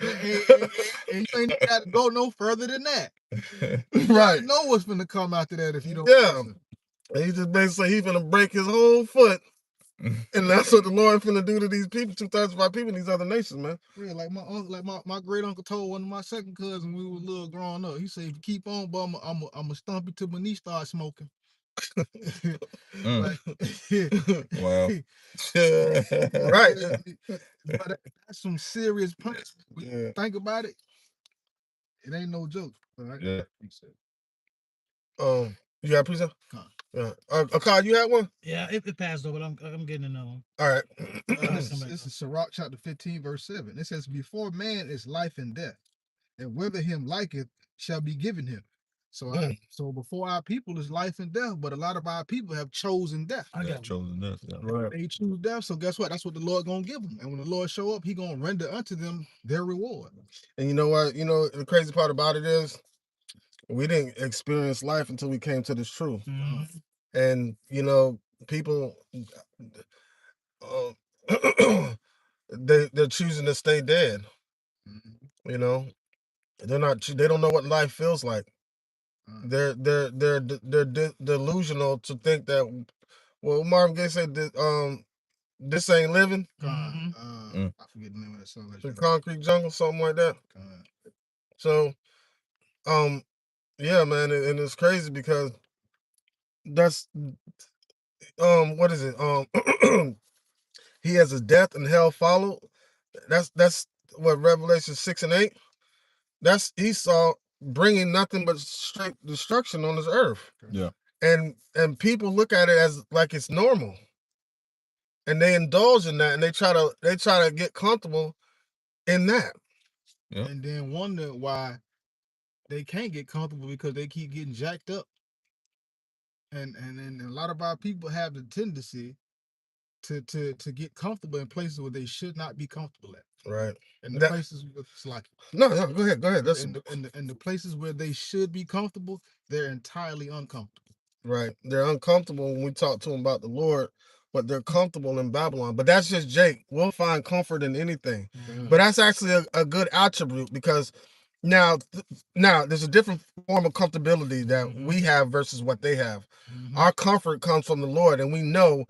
And you ain't got to go no further than that. Right. You know what's gonna come after that if you don't. Yeah. Listen. And he just basically he's gonna break his whole foot. And that's what the Lord finna do to these people, 2,005 people in these other nations, man. Real, like my uncle, like my great uncle told one of my second cousins when we were little growing up. He said, "If you keep on, but I'm a stump you till my knee start smoking." Like, Wow. Right. But that's some serious punishment. When you Yeah. think about it, it ain't no joke. Right? Yeah. You got a pizza? Con. Yeah. Carl, you had one? Yeah, it passed though, but I'm getting another one. All right. This is Sirach chapter 15, verse 7. It says, "Before man is life and death, and whether him liketh shall be given him." So before our people is life and death, but a lot of our people have chosen death. I got one. chosen death. Yeah. Right. They choose death, so guess what? That's what the Lord gonna give them. And when the Lord show up, He gonna render unto them their reward. And you know what? You know, the crazy part about it is we didn't experience life until we came to this truth. Mhm. And, people, they're choosing to stay dead, Mhm. you know? They're not. They don't know what life feels like. Mm. They're delusional to think that. Well, Marvin Gaye said that this ain't living. Mhm. I forget the name of that song. The Concrete Jungle, something like that. So, yeah, man, and it's crazy because that's what is it? He has his death and hell followed. That's what Revelation 6 and 8. That's Esau bringing nothing but straight destruction on this earth. Yeah. And people look at it as like it's normal, and they indulge in that, and they try to get comfortable in that. Yep. And then wonder why they can't get comfortable because they keep getting jacked up. And a lot of our people have the tendency to get comfortable in places where they should not be comfortable at. Right. And the That- places it's like No, go ahead. That's in the places where they should be comfortable, they're entirely uncomfortable. right. They're uncomfortable when we talk to them about the Lord, but they're comfortable in Babylon. But that's just Jake. We'll find comfort in anything. But that's actually a good attribute because now there's a different form of comfortability that we have versus what they have. Our comfort comes from the Lord, and we know,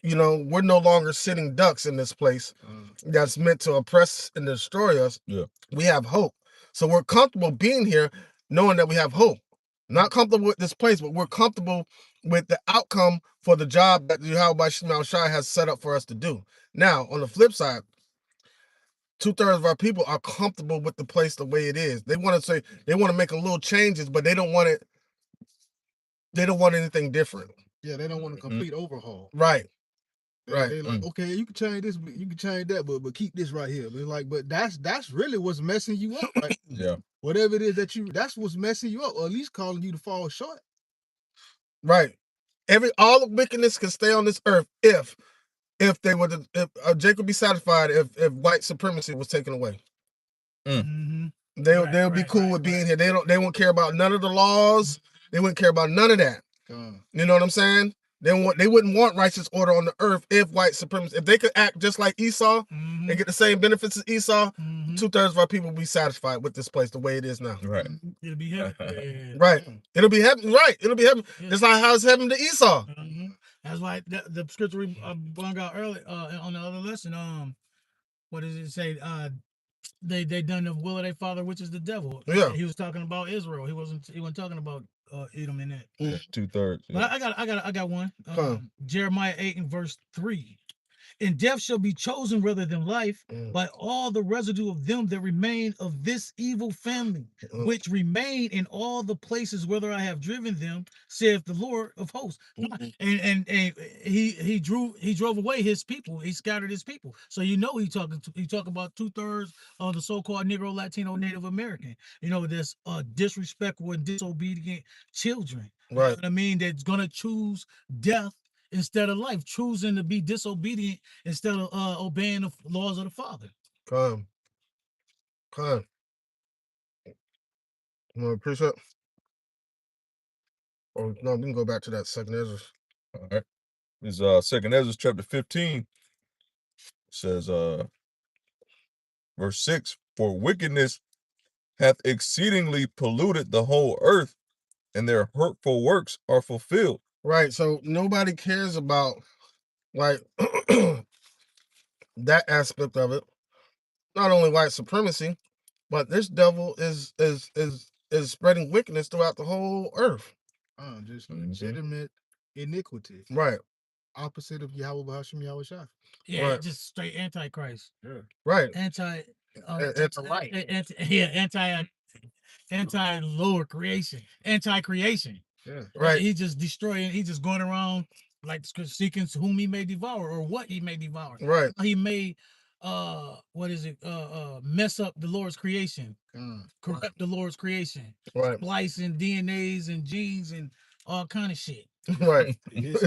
we're no longer sitting ducks in this place that's meant to oppress and destroy us. Yeah. We have hope. So we're comfortable being here knowing that we have hope. Not comfortable with this place, but we're comfortable with the outcome for the job that Yahweh Shai has set up for us to do. Now, on the flip side, 2/3 of our people are comfortable with the place the way it is. They want to make a little changes, but they don't want it. They don't want anything different. Yeah, they don't want a complete overhaul. Right. They like, okay, you can change this, you can change that, but keep this right here. But it's like, but that's really what's messing you up, right? Yeah. Whatever it is that's what's messing you up, or at least causing you to fall short. Right. All the wickedness can stay on this earth if they were to, if Jake would be satisfied if white supremacy was taken away. They'll be cool with being here. They won't care about none of the laws. They wouldn't care about none of that. You know what I'm saying? They wouldn't want righteous order on the earth if white supremacy, if they could act just like Esau and get the same benefits as Esau, 2/3 of our people will be satisfied with this place the way it is now. Right. It'll be heaven. Right. It'll be heaven. Right. It'll be heaven. Just like how it's heaven to Esau. That's why the scripture we brought out earlier on the other lesson. What does it say? They done the will of their father, which is the devil. Yeah. He was talking about Israel. He wasn't talking about Edom in that. Yeah, 2/3. Yeah. But I got one. Jeremiah 8 and verse 3. And death shall be chosen rather than life by all the residue of them that remain of this evil family, which remain in all the places whither I have driven them, saith the Lord of hosts. And he drove away his people. He scattered his people. So he talking about 2/3 of the so-called Negro, Latino, Native American. That's disrespectful and disobedient children. You know what I mean? That's gonna choose death instead of life, choosing to be disobedient instead of obeying the laws of the Father. Come. You want to appreciate? Or no, we can go back to that second Ezra. All right. This second Ezra chapter 15 says verse 6, for wickedness hath exceedingly polluted the whole earth, and their hurtful works are fulfilled. Right. So nobody cares about like that aspect of it. Not only white supremacy, but this devil is spreading wickedness throughout the whole earth. Just legitimate iniquity. Right. Opposite of Yahweh Hashem Yahweh Shai. Yeah, Right. just straight antichrist. Yeah. Right. Anti lower creation, anti-creation. Yeah. Right. He just destroying. He just going around like seeking whom he may devour or what he may devour. Right. He may mess up the Lord's creation, corrupt the Lord's creation, Right. splicing DNAs and genes and all kind of shit. Right. It's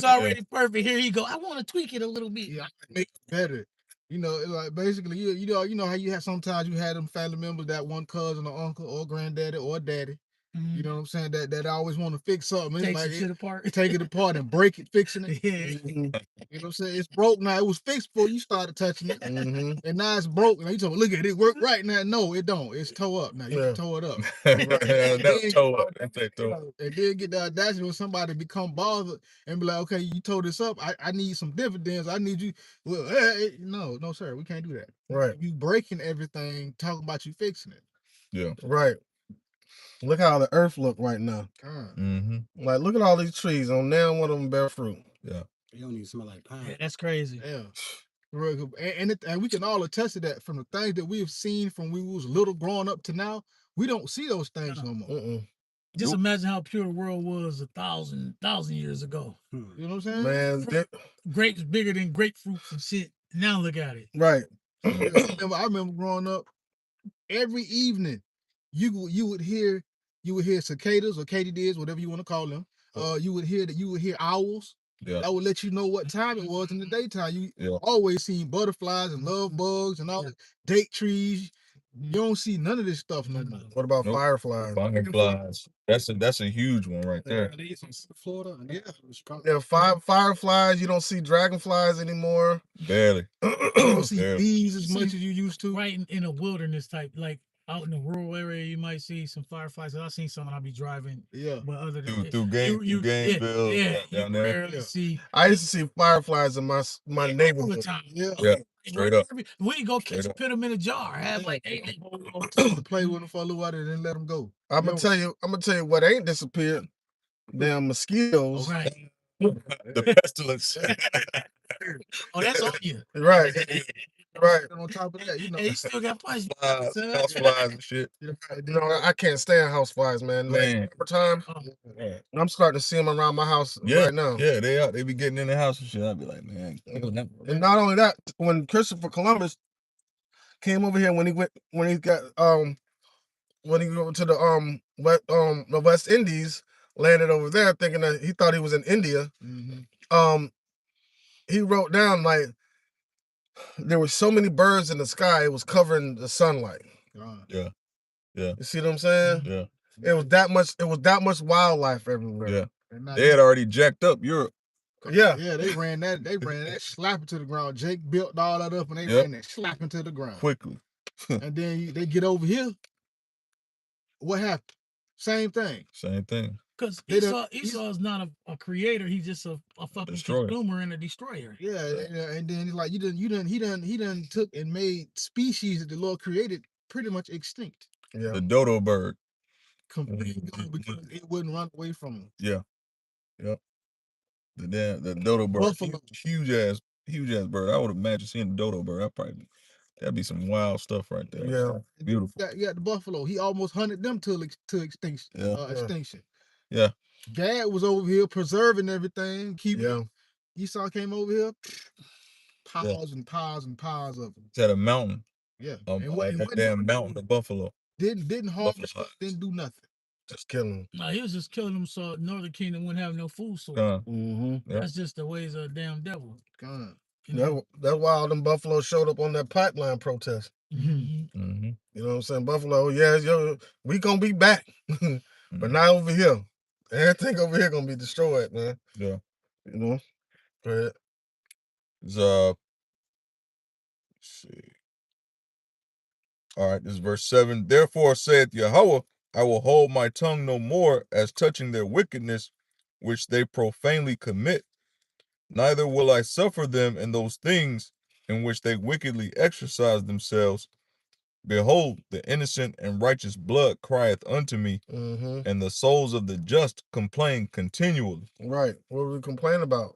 already perfect. Here you go. I want to tweak it a little bit. Yeah, make it better. Like basically, you know how you have sometimes you had them family members, that one cousin or uncle or granddaddy or daddy You know what I'm saying? That I always want to fix something. It's Take like some shit apart. take it apart and break it, fixing it. Yeah. You know what I'm saying? It's broke now. It was fixed before you started touching it. And now it's broke. Now you talking, look at it, it worked right now. No, it don't. It's toe up now. You can toe it up. That's toe up. That's that toe up. And then get the audacity when somebody become bothered and be like, okay, you tore this up. I need some dividends. I need you. Well, no, sir, we can't do that. Right. You breaking everything, talking about you fixing it. Yeah. Right. Look how the earth look right now. Like, look at all these trees. On now, one of them bear fruit. Yeah. You don't even smell like pine. Yeah, that's crazy. Yeah. And we can all attest to that from the things that we have seen from when we was little growing up to now. We don't see those things no more. Just imagine how pure the world was 1,000 years ago. You know what I'm saying? Man, Grapes bigger than grapefruits and shit. Now look at it. right. I remember growing up, every evening, you would hear cicadas or katydids, whatever you want to call them. You would hear owls. Yeah. That would let you know what time it was in the daytime. You always seen butterflies and love bugs and all date trees. You don't see none of this stuff no more. What about fireflies? Fireflies. That's a huge one right there. Florida. Yeah, fireflies. You don't see dragonflies anymore. Barely. You don't see Barely. bees as much as you used to. Right in a wilderness type, like out in the rural area, you might see some fireflies. I've seen some when I be driving. Yeah. But other than Through Gainesville, down there. Barely see. I used to see fireflies in my neighborhood. Yeah. Straight up. We go catch them, put them in a jar. Have like to play with them for a little while and then let them go. I'm gonna tell you what ain't disappeared. Damn mosquitoes. Right. The pestilence. Oh, that's on you. Right. Right. On top of that, you know, Hey, you still got punch. House flies and shit. You know, I can't stand house flies, man. Like, over time, I'm starting to see them around my house right now. Yeah, they be getting in the house and shit. I'd be like, man. And not only that, when Christopher Columbus came over here, when he went to the West Indies, landed over there thinking that he thought he was in India. He wrote down like there were so many birds in the sky, it was covering the sunlight. Yeah. You see what I'm saying? Yeah. It was that much wildlife everywhere. Yeah. They had already jacked up Europe. Yeah. Yeah, they ran that slapping to the ground. Jake built all that up and they ran that slapping to the ground. Quickly. And then they get over here. What happened? Same thing. Because Esau is not a creator. He's just a fucking consumer and a destroyer. Yeah, and then he's like, he done took and made species that the Lord created pretty much extinct. Yeah. The dodo bird. Completely gone because it wouldn't run away from him. Yeah. Yep. The dodo bird. Buffalo. Huge ass bird. I would imagine seeing the dodo bird. That'd be some wild stuff right there. Yeah. Beautiful. Yeah, the buffalo. He almost hunted them to extinction. Extinction. Yeah. Dad was over here preserving everything. Esau came over here. Piles and piles and piles of them. It's at a mountain. Yeah. That damn mountain of buffalo. Didn't harvest, didn't do nothing. Just killing them. No, he was just killing them so Northern Kingdom wouldn't have no food source. That's just the ways of the damn devil. That's why all them buffalo showed up on that pipeline protest. You know what I'm saying? Buffalo, we gonna be back. But not over here. Everything over here gonna be destroyed, man. Yeah. You know? Go ahead. Let's see. All right, this is verse 7. Therefore saith Yahweh, I will hold my tongue no more as touching their wickedness, which they profanely commit. Neither will I suffer them in those things in which they wickedly exercise themselves. Behold, the innocent and righteous blood crieth unto me, and the souls of the just complain continually. Right. What do we complain about?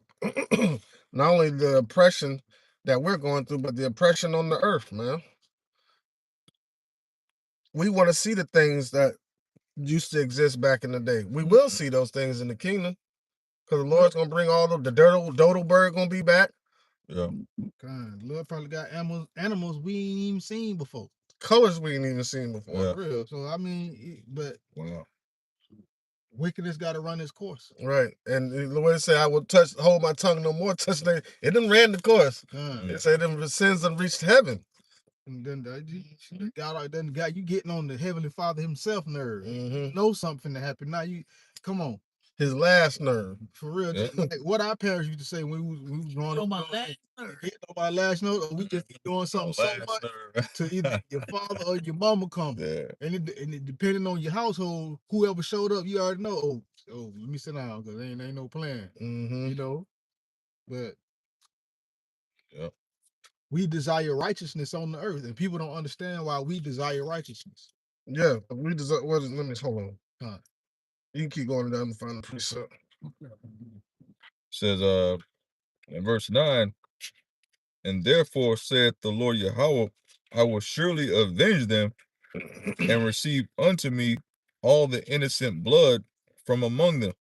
Not only the oppression that we're going through, but the oppression on the earth, man. We want to see the things that used to exist back in the day. We will see those things in the kingdom, because the Lord's gonna bring all the dodo bird gonna be back. Yeah. God, the Lord probably got animals we ain't even seen before. Colors we ain't even seen before. Yeah. For real. So I mean, but wickedness got to run its course. Right. And the Lord said, I will hold my tongue no more. It didn't ran the course. It said them sins done reached heaven. And then then got you getting on the Heavenly Father himself nerve. Know something to happen. Now you come on. His last nerve. For real. Yeah. Like what our parents used to say when we was growing up. Hit on my last note, or we just be doing something so much to either your father or your mama come. Yeah. And it depending on your household, whoever showed up, you already know. Oh, let me sit down because ain't no plan. You know, but Yep. we desire righteousness on the earth, and people don't understand why we desire righteousness. Yeah, we desire. Let me hold on. Huh. You can keep going down and find the precept. Says in verse 9, and therefore saith the Lord Yahweh, I will surely avenge them and receive unto me all the innocent blood from among them.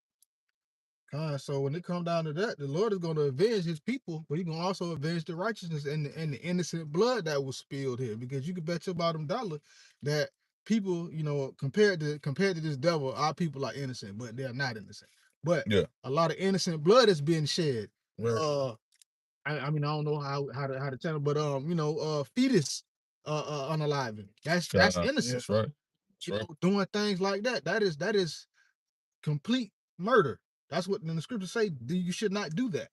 So when it come down to that, the Lord is going to avenge his people, but he's going to also avenge the righteousness and the innocent blood that was spilled here. Because you can bet your bottom dollar that people, you know, compared to this devil, our people are innocent, but they're not innocent. But Yeah. a lot of innocent blood is being shed. Right. I mean, I don't know how to tell it, but you know, fetus unaliving. That's innocent. That's right. That's You right. know, doing things like that. That is complete murder. That's what the scriptures say. You should not do that.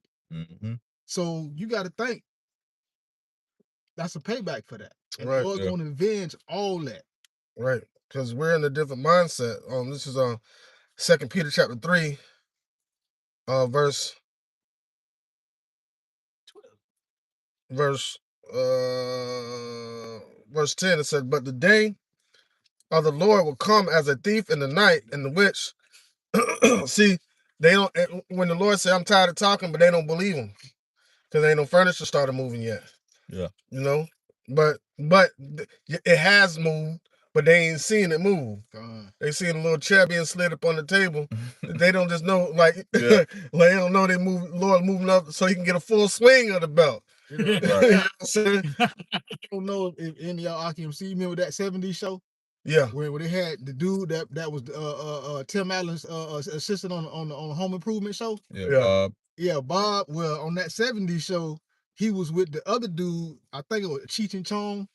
So you got to think that's a payback for that. And Right. the Lord's going to avenge all that. Right. Because we're in a different mindset. This is 2 Peter chapter 3, verse 10. It said, but the day of the Lord will come as a thief in the night, in the which see, they don't, when the Lord said, I'm tired of talking, but they don't believe him because ain't no furniture started moving yet. Yeah. You know, but it has moved, but they ain't seen it move. They seen a little chair being slid up on the table. They don't just know, like, Yeah. like they don't know Lord moving up so he can get a full swing of the belt. You know, You know what I'm saying? I don't know if any of y'all Akim see, remember that 70s show? Yeah. Where they had the dude that was Tim Allen's assistant on the Home Improvement show. Yeah. Bob. Yeah, Bob. Well, on that 70s show, he was with the other dude. I think it was Cheech and Chong.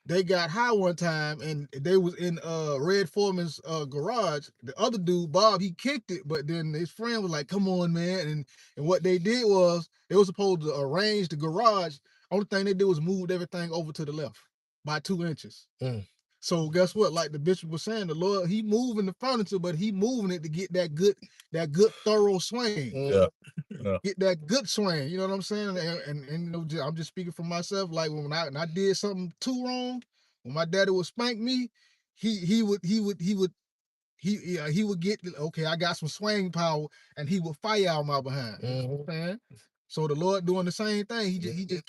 They got high one time, and they was in Red Foreman's garage. The other dude, Bob, he kicked it, but then his friend was like, "Come on, man!" And what they did was they were supposed to arrange the garage. Only thing they did was move everything over to the left by 2 inches. So guess what? Like the bishop was saying, the Lord, he moving the furniture, but he moving it to get that good thorough swing. Yeah. Get that good swing. You know what I'm saying? And you know, I'm just speaking for myself. Like when I did something too wrong, when my daddy would spank me, he would get, okay, I got some swing power, and he would fire out my behind. You know what I'm saying? So the Lord doing the same thing. He just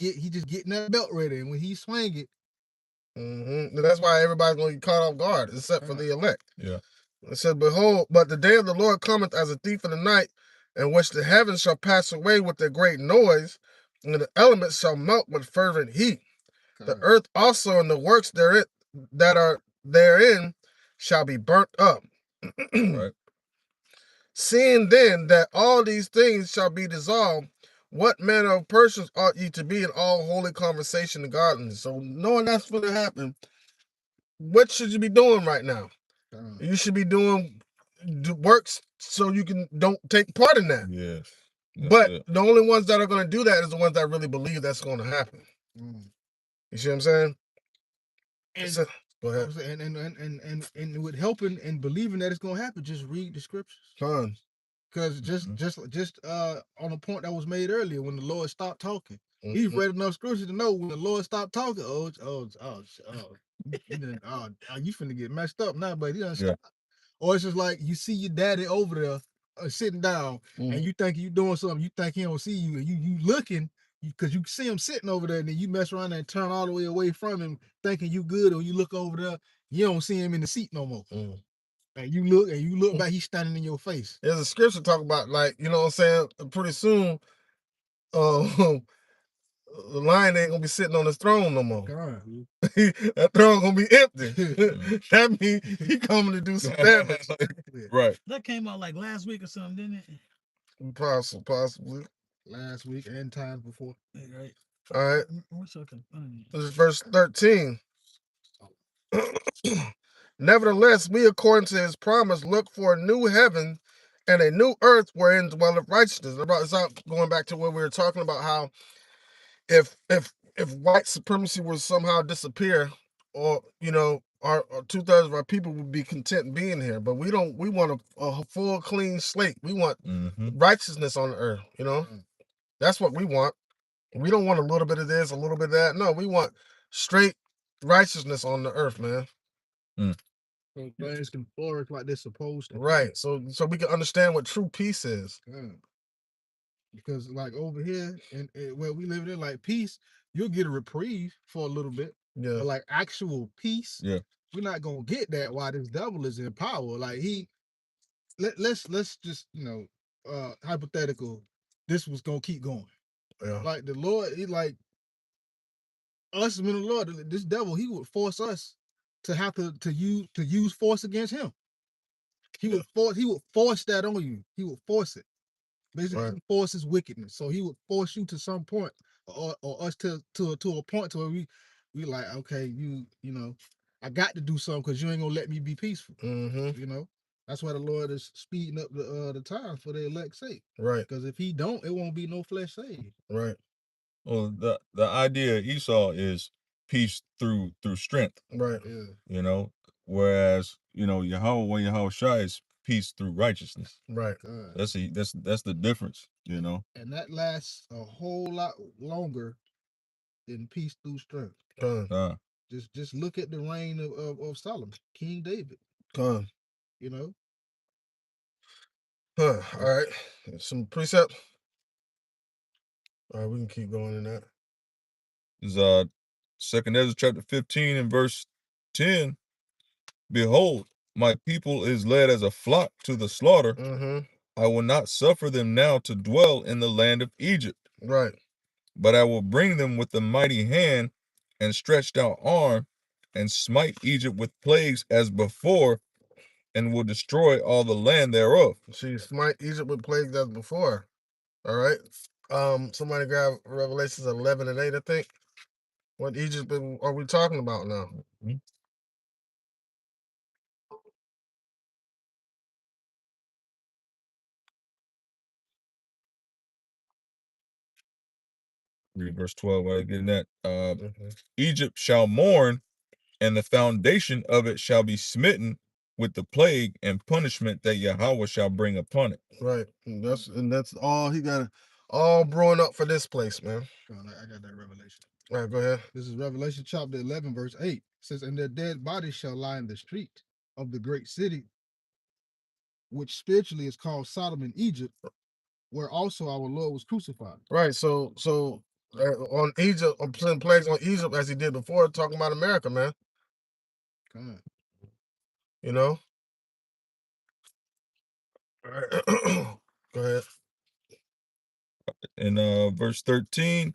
getting that belt ready, and when he swing it. That's why everybody's going to get caught off guard, except for the elect. Yeah. It said, behold, but the day of the Lord cometh as a thief in the night, in which the heavens shall pass away with a great noise, and the elements shall melt with fervent heat. The earth also and the works therein that are therein shall be burnt up. Right. Seeing then that all these things shall be dissolved, what manner of persons ought ye to be in all holy conversation and godliness? So knowing that's going to happen, what should you be doing right now? You should be doing works so you don't take part in that. Yes. But the only ones that are going to do that is the ones that really believe that's going to happen. You see what I'm saying? And go ahead. And with helping and believing that it's going to happen, just read the scriptures. Because just on a point that was made earlier, when the Lord stopped talking, he read enough scripture to know when the Lord stopped talking. You finna get messed up now, but he doesn't stop. Or it's just like you see your daddy over there sitting down, and you think you doing something. You think he don't see you, and you looking because you see him sitting over there, and then you mess around and turn all the way away from him, thinking you good. Or you look over there, you don't see him in the seat no more. And you look back, he's standing in your face. There's a scripture talk about, like, you know what I'm saying? Pretty soon, the lion ain't gonna be sitting on his throne no more. That throne gonna be empty. That means he coming to do some damage. Right. That came out like last week or something, didn't it? Possibly. Last week and times before. Right. All right. What's okay? This is verse 13. Nevertheless, we, according to his promise, look for a new heaven and a new earth wherein dwelleth righteousness. It's not going back to what we were talking about, how if white supremacy was somehow disappear, or our 2/3 of our people would be content being here. But we don't. We want a full clean slate. We want righteousness on the earth. That's what we want. We don't want a little bit of this, a little bit of that. No, we want straight righteousness on the earth, man. So things can flourish like they're supposed to. Right. So we can understand what true peace is. Because like over here and where we live in, like peace, you'll get a reprieve for a little bit. Yeah. But like actual peace, Yeah. we're not gonna get that while this devil is in power. Like let's just hypothetical, this was gonna keep going. Yeah. Like the Lord, he like us, men of the Lord, this devil, he would force us to have to use force against him. He would force that on you. He would force it. Basically, Right. force his wickedness. So he would force you to some point, or us to a point to where we like, okay, you know, I got to do something because you ain't gonna let me be peaceful. That's why the Lord is speeding up the time for the elect's sake. Right. Because if he don't, it won't be no flesh saved. Right. Well, the idea of Esau is peace through strength. Right. Yeah. Whereas Yahweh Shai is peace through righteousness. Right. That's the difference. And that lasts a whole lot longer than peace through strength. Just look at the reign of Solomon, King David. All right. Some precept. All right, we can keep going in that. Is 2nd Ezra chapter 15 and verse 10. Behold, my people is led as a flock to the slaughter. I will not suffer them now to dwell in the land of Egypt. Right. But I will bring them with a mighty hand and stretched out arm, and smite Egypt with plagues as before, and will destroy all the land thereof. See, smite Egypt with plagues as before. All right. Somebody grab Revelations 11 and 8, I think. What Egypt are we talking about now? Read verse 12 while I get that. Egypt shall mourn, and the foundation of it shall be smitten with the plague and punishment that Yahweh shall bring upon it. Right. And that's all he got, all brewing up for this place, man. I got that revelation. All right, go ahead. This is Revelation chapter 11, verse 8. It says, and their dead bodies shall lie in the street of the great city, which spiritually is called Sodom and Egypt, where also our Lord was crucified. Right. So on Egypt, I'm putting plagues on Egypt as he did before, talking about America, man. All right. Go ahead. In verse 13,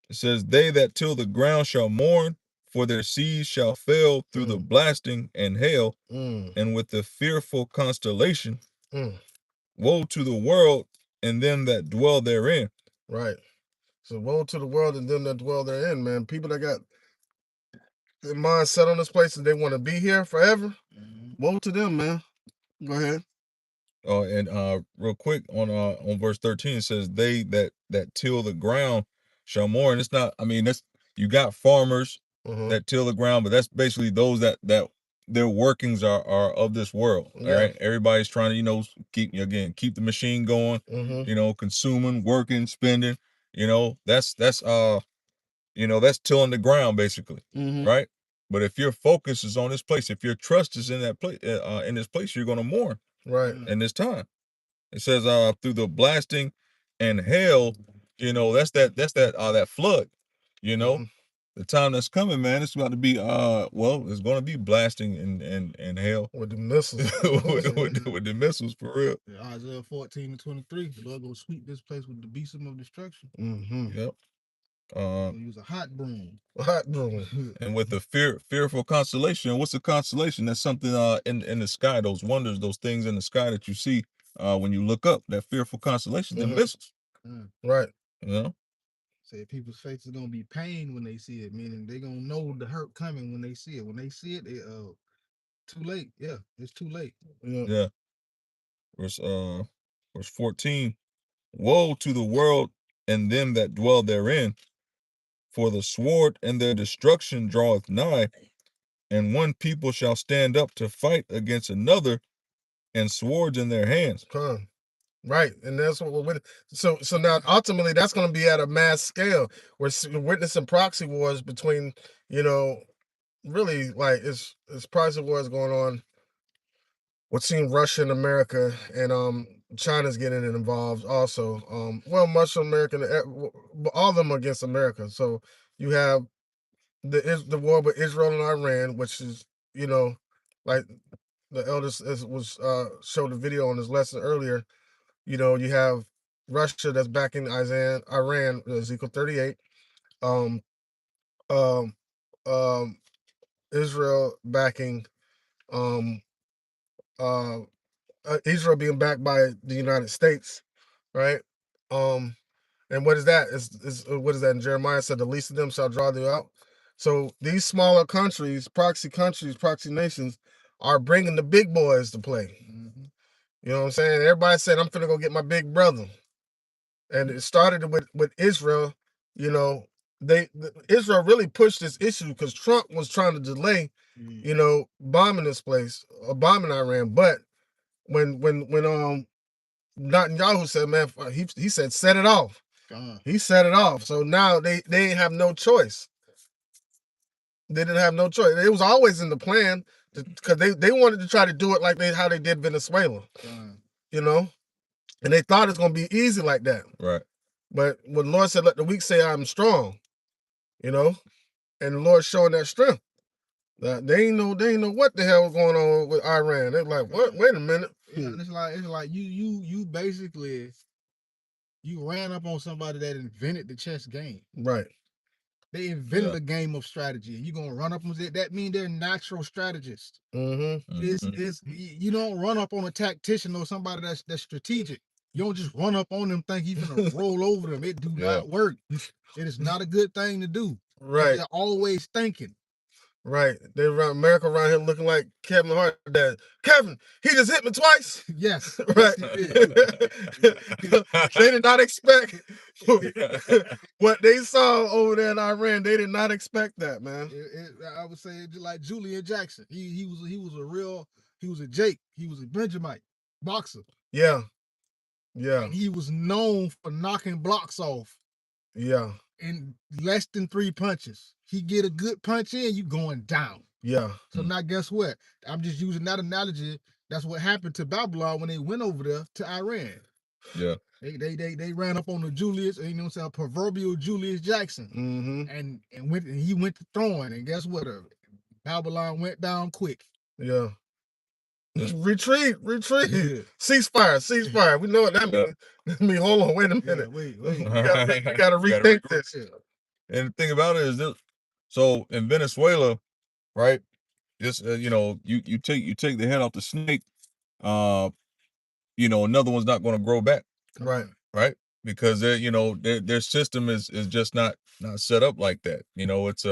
it says, they that till the ground shall mourn, for their seeds shall fail through the blasting and hail, and with the fearful constellation. Woe to the world and them that dwell therein. Right. So woe to the world and them that dwell therein, man. People that got their mind set on this place and they want to be here forever. Woe to them, man. Go ahead. And real quick on verse 13, it says, they that till the ground shall mourn. It's not, that's, you got farmers that till the ground, but that's basically those that their workings are of this world. All right. Everybody's trying to, keep the machine going, consuming, working, spending, that's tilling the ground basically. Right. But if your focus is on this place, if your trust is in that place, in this place, you're going to mourn. Right. In this time. It says through the blasting and hail, that's that flood, the time that's coming, man. It's about to be it's going to be blasting and hail with the missiles. with the missiles, for real. Isaiah 14 and 23, the Lord gonna sweep this place with the beasts of destruction. Yep. Use a hot broom. And with the fearful constellation. What's a constellation? That's something in the sky, those wonders, those things in the sky that you see when you look up. That fearful constellation, the missiles. Right. Said people's faces gonna be pain when they see it, meaning they gonna know the hurt coming when they see it. When they see it, too late. Yeah, it's too late. Yeah. Verse 14. Woe to the world and them that dwell therein, for the sword and their destruction draweth nigh, and one people shall stand up to fight against another, and swords in their hands. Come. Right, and that's what we're so now ultimately that's going to be at a mass scale. We're witnessing proxy wars between, really like it's proxy wars going on between Russia and America, and China's getting involved also. Well, much American, all of them against America. So you have the war with Israel and Iran, which is like the eldest was showed the video on his lesson earlier. You have Russia that's backing Iran, Ezekiel 38. Um, um, um, Israel backing, um, Israel being backed by the United States, right? And what is that? What is that in Jeremiah said? The least of them shall draw thee out. So these smaller countries, proxy nations, are bringing the big boys to play. Mhm. You know what I'm saying? Everybody said, "I'm finna go get my big brother." And it started with Israel. Israel really pushed this issue because Trump was trying to delay, bombing this place, or bombing Iran. But when Netanyahu said, "Man," he said, "Set it off." He set it off. So now they have no choice. They didn't have no choice. It was always in the plan because they wanted to try to do it like how they did Venezuela. And they thought it's gonna be easy like that. Right. But when the Lord said, "Let the weak say I'm strong," and the Lord showing that strength. They ain't know what the hell was going on with Iran. They're like, "What? Wait a minute." It's like you basically you ran up on somebody that invented the chess game. Right. They invented a game of strategy, and you're gonna run up on it. That means they're natural strategists. You don't run up on a tactician or somebody that's strategic. You don't just run up on them think you're gonna roll over them. It do not work. It is not a good thing to do. Right. They're always thinking. Right. They run America around here looking like Kevin Hart. Dad. Kevin, he just hit me twice. Yes. Right. They did not expect what they saw over there in Iran. They did not expect that, man. I would say just like Julian Jackson. He was a Jake. He was a Benjamite boxer. Yeah. Yeah. And he was known for knocking blocks off. Yeah. In less than 3 punches. He get a good punch in, you going down. Yeah. So now guess what? I'm just using that analogy. That's what happened to Babylon when they went over there to Iran. Yeah. They ran up on the Julius, proverbial Julius Jackson. And he went to throwing, and guess what? Babylon went down quick. Yeah. Retreat. Ceasefire. We know what that means. I mean, hold on, wait a minute. Wait. We gotta rethink this. And the thing about it is this: so in Venezuela, right? Just you take the head off the snake, another one's not going to grow back. Right, because their system is just not set up like that. It's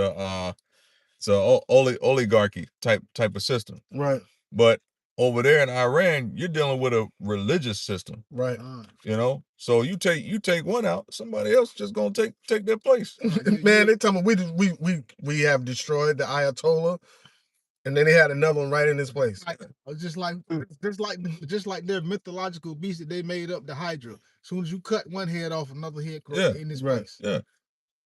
a oligarchy type of system. Right. But over there in Iran, you're dealing with a religious system. Right. So you take one out, somebody else just gonna take their place. Man, they tell me we have destroyed the Ayatollah, and then they had another one right in this place. Just like their mythological beast that they made up, the Hydra. As soon as you cut one head off, another head in this place. Yeah,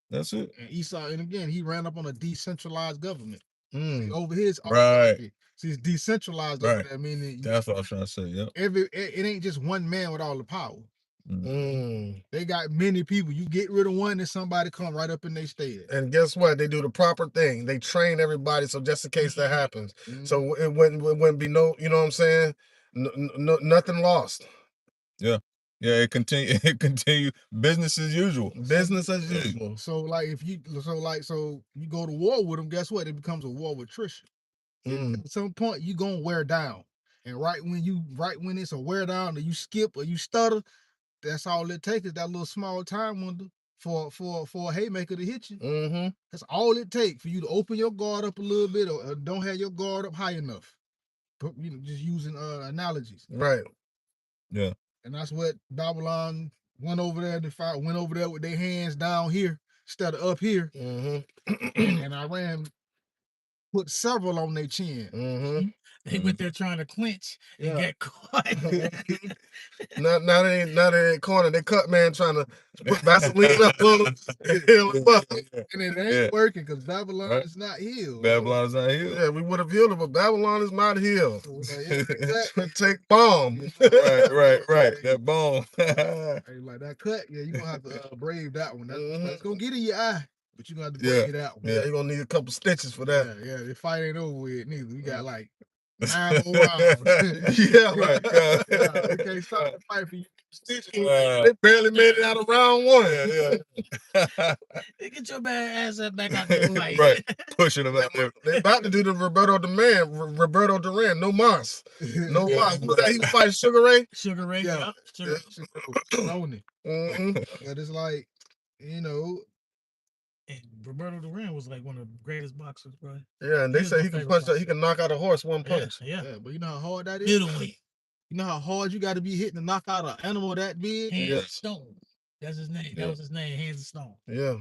that's it. And Esau, and again, he ran up on a decentralized government over his right. See, it's decentralized. Right. I mean, that's what I was trying to say. Yeah. It ain't just one man with all the power. They got many people. You get rid of one, and somebody come right up in their stead. And guess what? They do the proper thing. They train everybody so just in case that happens. So it wouldn't be no. You know what I'm saying? Nothing lost. Yeah. Yeah, it continue business as usual. Business as usual. So you go to war with them, guess what? It becomes a war with attrition. At some point, you gonna wear down. And right when it's a wear down, or you skip or you stutter, that's all it takes is that little small time window. for a haymaker to hit you. Mm-hmm. That's all it takes for you to open your guard up a little bit, or don't have your guard up high enough. You know, just using analogies. Right. Yeah. And that's what Babylon went over there went over there with their hands down here instead of up here. Mm-hmm. And Iran put several on their chin. Mm-hmm. They went there trying to clinch and Yeah. get caught. Now they ain't corner. They cut man trying to put Vaseline up on them and heal them up. And it ain't working because Babylon Right. is not healed. Babylon is not healed. Yeah, we would have healed it, but Babylon is not healed. So, exactly. Take bomb. Right. That bone. Hey, like that cut, yeah, you're gonna have to brave that one. That's gonna get in your eye, but you're gonna have to brave that one. Yeah, you're gonna need a couple stitches for that. Yeah, the fight ain't over with neither. We got like 9 more rounds. Yeah, right. We can't stop the fight for you. Stitches. They barely made it out of round 1. Yeah. Get your bad ass up back out there fight. Right. Pushing them out there. They about to do the Roberto Duran, no mas. No mas. Who was that? He was fighting Sugar Ray? Sugar Ray, Yeah. Sugar. Mm-hmm. But it's like, you know. And Roberto Duran was like one of the greatest boxers, bro. Yeah, and they say he can punch he can knock out a horse one punch. Yeah. But you know how hard that is? Middleweight. You know how hard you got to be hitting to knock out an animal that big? Hands of Stone. That's his name. That was his name, Hands of Stone. Yeah.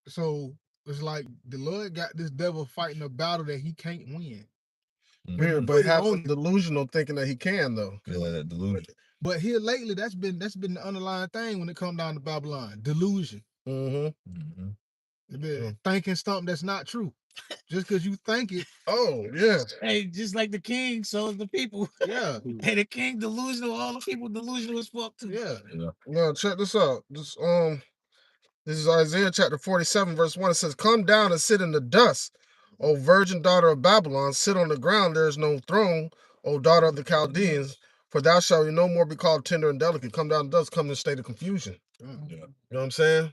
So it's like the Lord got this devil fighting a battle that he can't win. Weird, but having delusional thinking that he can though. Yeah, that delusion. But here lately, that's been the underlying thing when it comes down to Babylon. Delusion. Thinking something that's not true. Just because you think it. Oh, yeah. Hey, just like the king, so is the people. Yeah. Hey, the king delusional, all the people delusional as fuck too. Yeah. Now check this out. This is Isaiah chapter 47, verse 1. It says, "Come down and sit in the dust, O virgin daughter of Babylon. Sit on the ground, there is no throne, O daughter of the Chaldeans, for thou shalt no more be called tender and delicate." Come down in the dust, come in a state of confusion. Yeah. You know what I'm saying?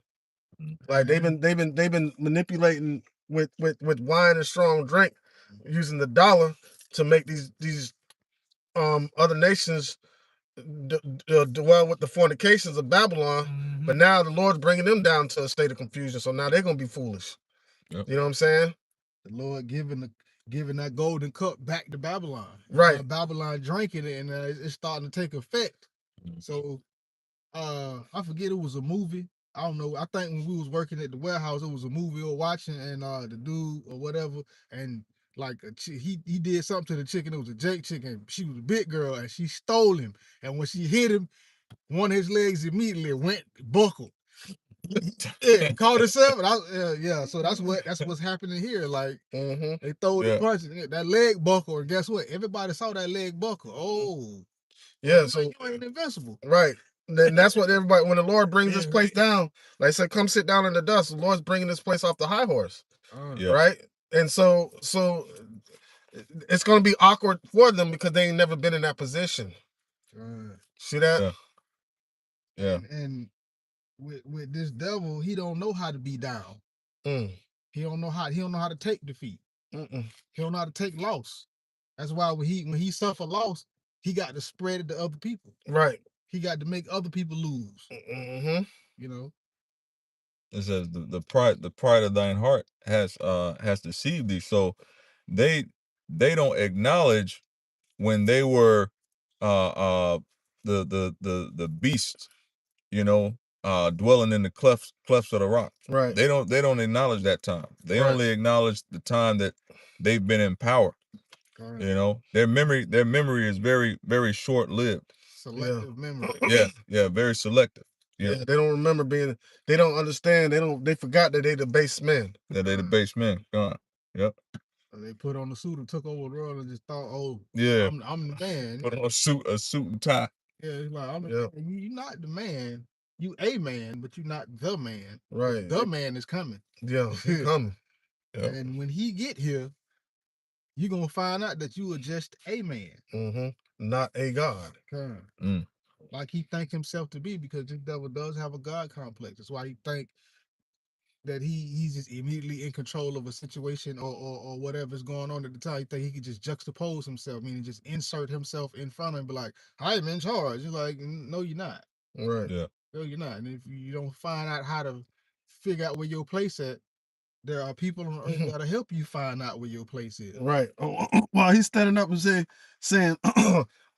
Like they've been manipulating with wine and strong drink, using the dollar to make these other nations dwell with the fornications of Babylon. But now the Lord's bringing them down to a state of confusion. So now they're gonna be foolish. Yep. You know what I'm saying? The Lord giving that golden cup back to Babylon. Right. Babylon drinking it, and it's starting to take effect. So I forget, it was a movie. I don't know. I think when we was working at the warehouse, it was a movie we were watching, and the dude or whatever, and like he did something to the chicken. It was a Jake chicken. She was a big girl, and she stole him. And when she hit him, one of his legs immediately went buckled. Yeah, caught herself. And so that's what's happening here. Like they throw the punch, and that leg buckle, and guess what? Everybody saw that leg buckle. Oh, yeah. So you ain't invincible, right? Then that's what everybody. When the Lord brings this place down, like I said, come sit down in the dust. The Lord's bringing this place off the high horse, right? And so it's going to be awkward for them because they ain't never been in that position. See that? Yeah. And with this devil, he don't know how to be down. He don't know how to take defeat. He don't know how to take loss. That's why when he suffer loss, he got to spread it to other people. Right. He got to make other people lose. You know. It says the pride of thine heart has deceived thee. So they don't acknowledge when they were the beasts, you know, dwelling in the clefts of the rock. Right. They don't acknowledge that time. They only acknowledge the time that they've been in power. You know, their memory is very, very short lived. Selective memory. Yeah, very selective. Yeah, they don't remember they don't understand, they forgot that they the base men. That they the base men. Yep. They put on the suit and took over the world and just thought, oh, yeah, I'm the man. Put on a suit and tie. Yeah, it's like, you're not the man. You a man, but you're not the man. Right. The man is coming. Yeah, he's coming. Yep. And when he get here, you're gonna find out that you are just a man. Not a God. Like he think himself to be, because this devil does have a God complex. That's why he think that he's just immediately in control of a situation or whatever's going on at the time. He think he could just juxtapose himself, meaning just insert himself in front of him and be like, I'm in charge. You're like, no, you're not. Right. Yeah. No, you're not. And if you don't find out how to figure out where your place at, there are people on earth that'll help you find out where your place is. Right. While he's standing up and saying,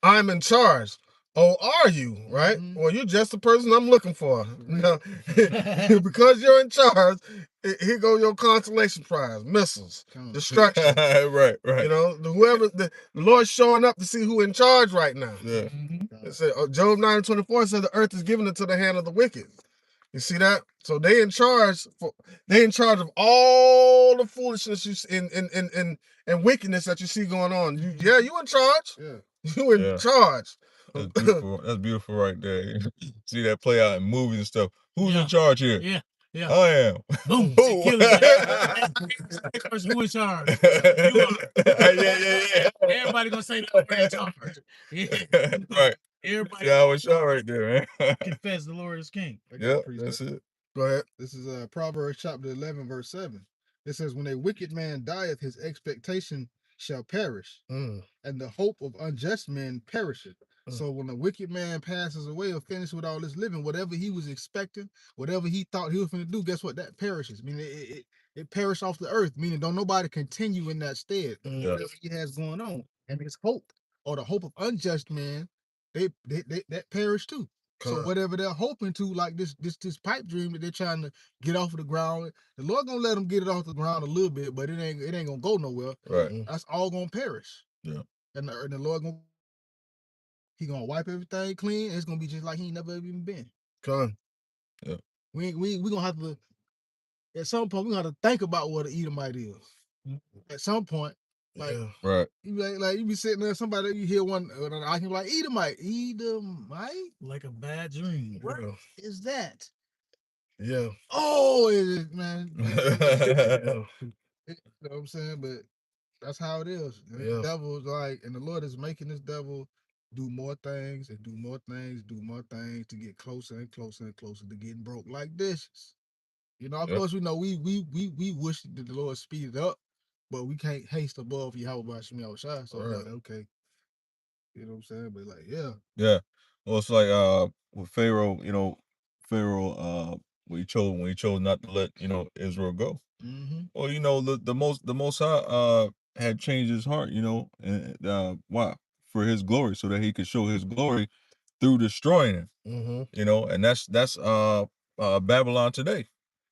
I'm in charge. Oh, are you? Right? Well, you're just the person I'm looking for. No, because you're in charge, here go your consolation prize, missiles, destruction. Right. You know, whoever the Lord's showing up to see who in charge right now. Yeah. It said, Job 9:24 said the earth is given into the hand of the wicked. You see that? So they in charge of all the foolishness you and wickedness that you see going on. You in charge. Yeah. You in charge. That's beautiful. That's beautiful right there. See that play out in movies and stuff. Who's Yeah. in charge here? Yeah. Yeah. I am. Boom. Boom. Kill it. Next person, who in charge? You are. Yeah. Everybody gonna say that we're in charge. Yeah. Right. Everybody Yeah, I was shot right there, man. confess the Lord is king. Yeah, that's it. Go ahead. This is Proverbs chapter 11, verse 7. It says, when a wicked man dieth, his expectation shall perish, and the hope of unjust men perisheth. So when a wicked man passes away or finishes with all this living, whatever he was expecting, whatever he thought he was going to do, guess what? That perishes. I mean, it perished off the earth, meaning don't nobody continue in that stead. Whatever he has going on. And his hope, or the hope of unjust man, they that perish too. So whatever they're hoping to, like this pipe dream that they're trying to get off of the ground, the Lord gonna let them get it off the ground a little bit, but it ain't gonna go nowhere. Right. That's all gonna perish. Yeah. And the Lord he gonna wipe everything clean. It's gonna be just like he ain't never even been. Yeah. We gonna have to, at some point we gonna have to think about what an Edomite is. At some point, like Right. you be like you be sitting there, somebody you hear one, I can be like Edomite, Like a bad dream. What is that? Yeah. Oh, man. You know what I'm saying? But that's how it is. The devil's like, and the Lord is making this devil do more things and do more things, to get closer and closer and closer to getting broke like dishes. You know, of course, we know we wish that the Lord speed it up, but we can't haste above Yahweh Shemi Shai. So like, okay. You know what I'm saying? But like, yeah. Yeah. Well, it's like with Pharaoh, when he chose not to let, Israel go. Well, the most high had changed his heart, and why? For his glory, so that he could show his glory through destroying him. And that's Babylon today.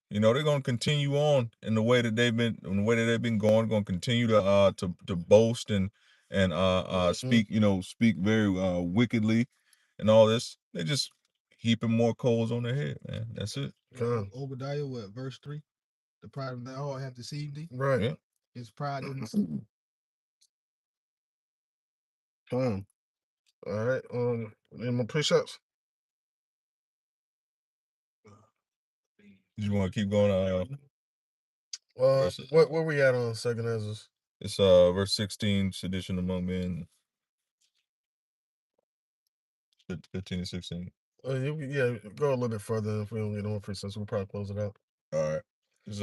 They're gonna continue on in the way that they've been going, gonna continue to boast and speak very wickedly and all this. They just heaping more coals on their head, man. That's it. Obadiah, what, verse 3? The pride of their heart hath deceived thee. Right. Yeah. His pride in the All right. Any more push-ups? You want to keep going? Where we at on second Ezra's? It's verse 16, sedition among men. 15 and 16. Yeah, go a little bit further. If we don't get no more precepts, we'll probably close it out. All right. It's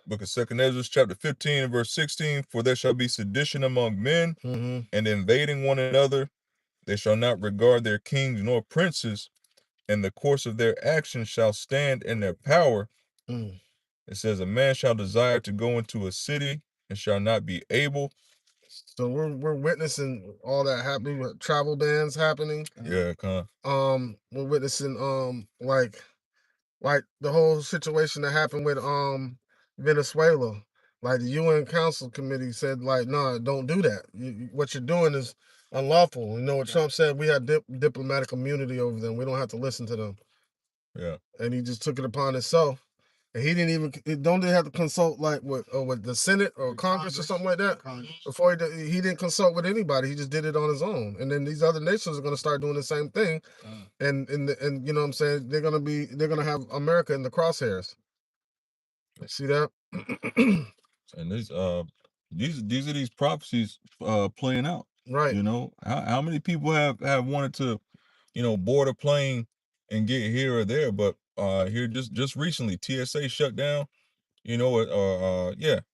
book of second Ezra, chapter 15 and verse 16. For there shall be sedition among men, and invading one another. They shall not regard their kings nor princes, and the course of their actions shall stand in their power. It says, a man shall desire to go into a city and shall not be able. So we're witnessing all that happening, with travel bans happening. Yeah, we're witnessing like the whole situation that happened with Venezuela. Like the UN Council Committee said, like, no, don't do that. What you're doing is unlawful. You know what Trump said? We have diplomatic immunity over them. We don't have to listen to them. Yeah. And he just took it upon himself. And he didn't even don't they have to consult like with the Senate or Congress or something like that before he didn't consult with anybody. He just did it on his own. And then these other nations are going to start doing the same thing, and you know what I'm saying, they're gonna have America in the crosshairs. See that? And these are these prophecies playing out. Right. How many people have wanted to, board a plane and get here or there, but here just recently TSA shut down,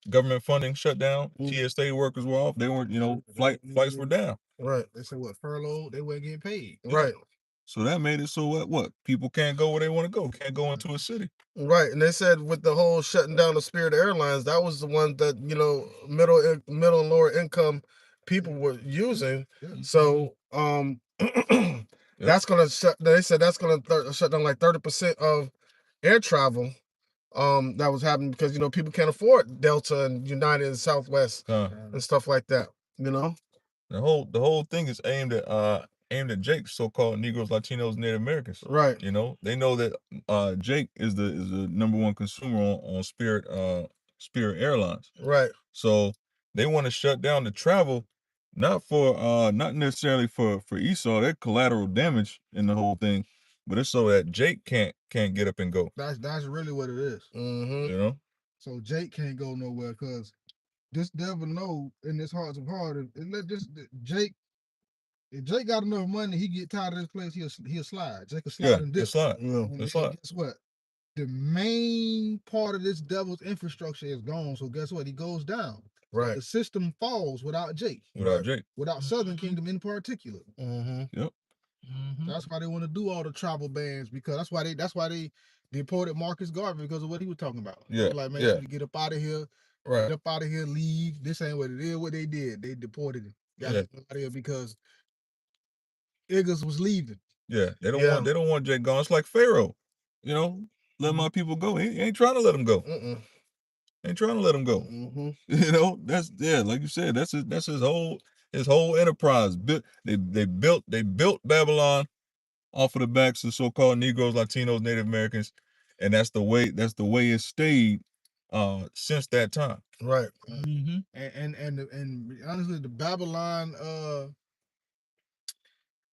government funding shut down. TSA workers were off. They weren't, flights were down. Right. They said what, furlough, they weren't getting paid. Right. So that made it so what? People can't go where they want to go. Can't go into a city. Right, and they said with the whole shutting down of Spirit Airlines, that was the one that middle and lower income people were using. So that's gonna shut. They said that's gonna shut down like 30% of air travel. That was happening because people can't afford Delta and United and Southwest and stuff like that. The whole thing is aimed at Jake, so-called Negroes, Latinos, Native Americans. Right. They know that Jake is the number one consumer on Spirit Airlines. Right. So they want to shut down the travel, not necessarily for Esau. They're collateral damage in the whole thing, but it's so that Jake can't get up and go. That's really what it is. Mm-hmm. So Jake can't go nowhere because this devil know in his heart of heart, and let this Jake. If Jake got enough money, he get tired of this place. He'll slide. Jake will slide and dip. Slide. And Slide. guess what? The main part of this devil's infrastructure is gone. So guess what? He goes down. Right. The system falls without Jake. Without Southern Kingdom in particular. Yep. That's why they want to do all the travel bans, because that's why they deported Marcus Garvey, because of what he was talking about. Yeah. They're like, man, you get up out of here. Right. Get up out of here, leave. This ain't what it is. What they did, they deported him. Got him out of here because Iggers was leaving. Yeah, they don't want Jake gone. It's like Pharaoh, let my people go. He ain't trying to let them go. Ain't trying to let them go. That's like you said, that's his whole enterprise. They built Babylon off of the backs of so-called Negroes, Latinos, Native Americans, and that's the way it stayed since that time. Right. And honestly, the Babylon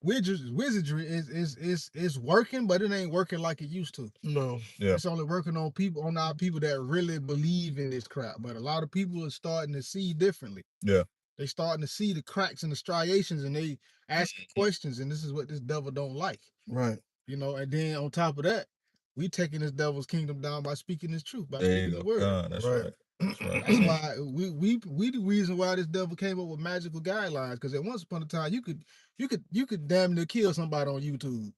wizardry is working, but it ain't working like it used to. No. Yeah. It's only working on our people that really believe in this crap. But a lot of people are starting to see differently. Yeah. They starting to see the cracks and the striations, and they asking questions, and this is what this devil don't like. Right. And then on top of that, we taking this devil's kingdom down by speaking his truth, by speaking the word. That's right. That's right. That's why we the reason why this devil came up with magical guidelines, because at once upon a time you could damn near kill somebody on YouTube,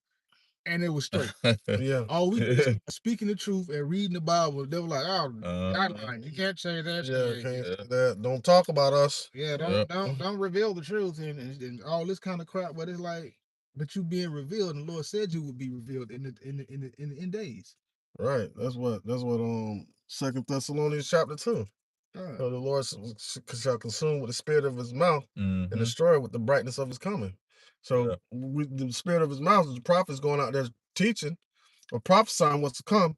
and it was straight. Yeah. All we did is speaking the truth and reading the Bible. They were like, guideline, you can't say that. Can't say that. Don't talk about us. Yeah, don't reveal the truth and all this kind of crap. But it's like, but you being revealed, and the Lord said you would be revealed in the end days. Right. That's what 2 Thessalonians chapter 2. So the Lord shall consume with the spirit of his mouth and destroy with the brightness of his coming. So the spirit of his mouth is the prophets going out there teaching or prophesying what's to come,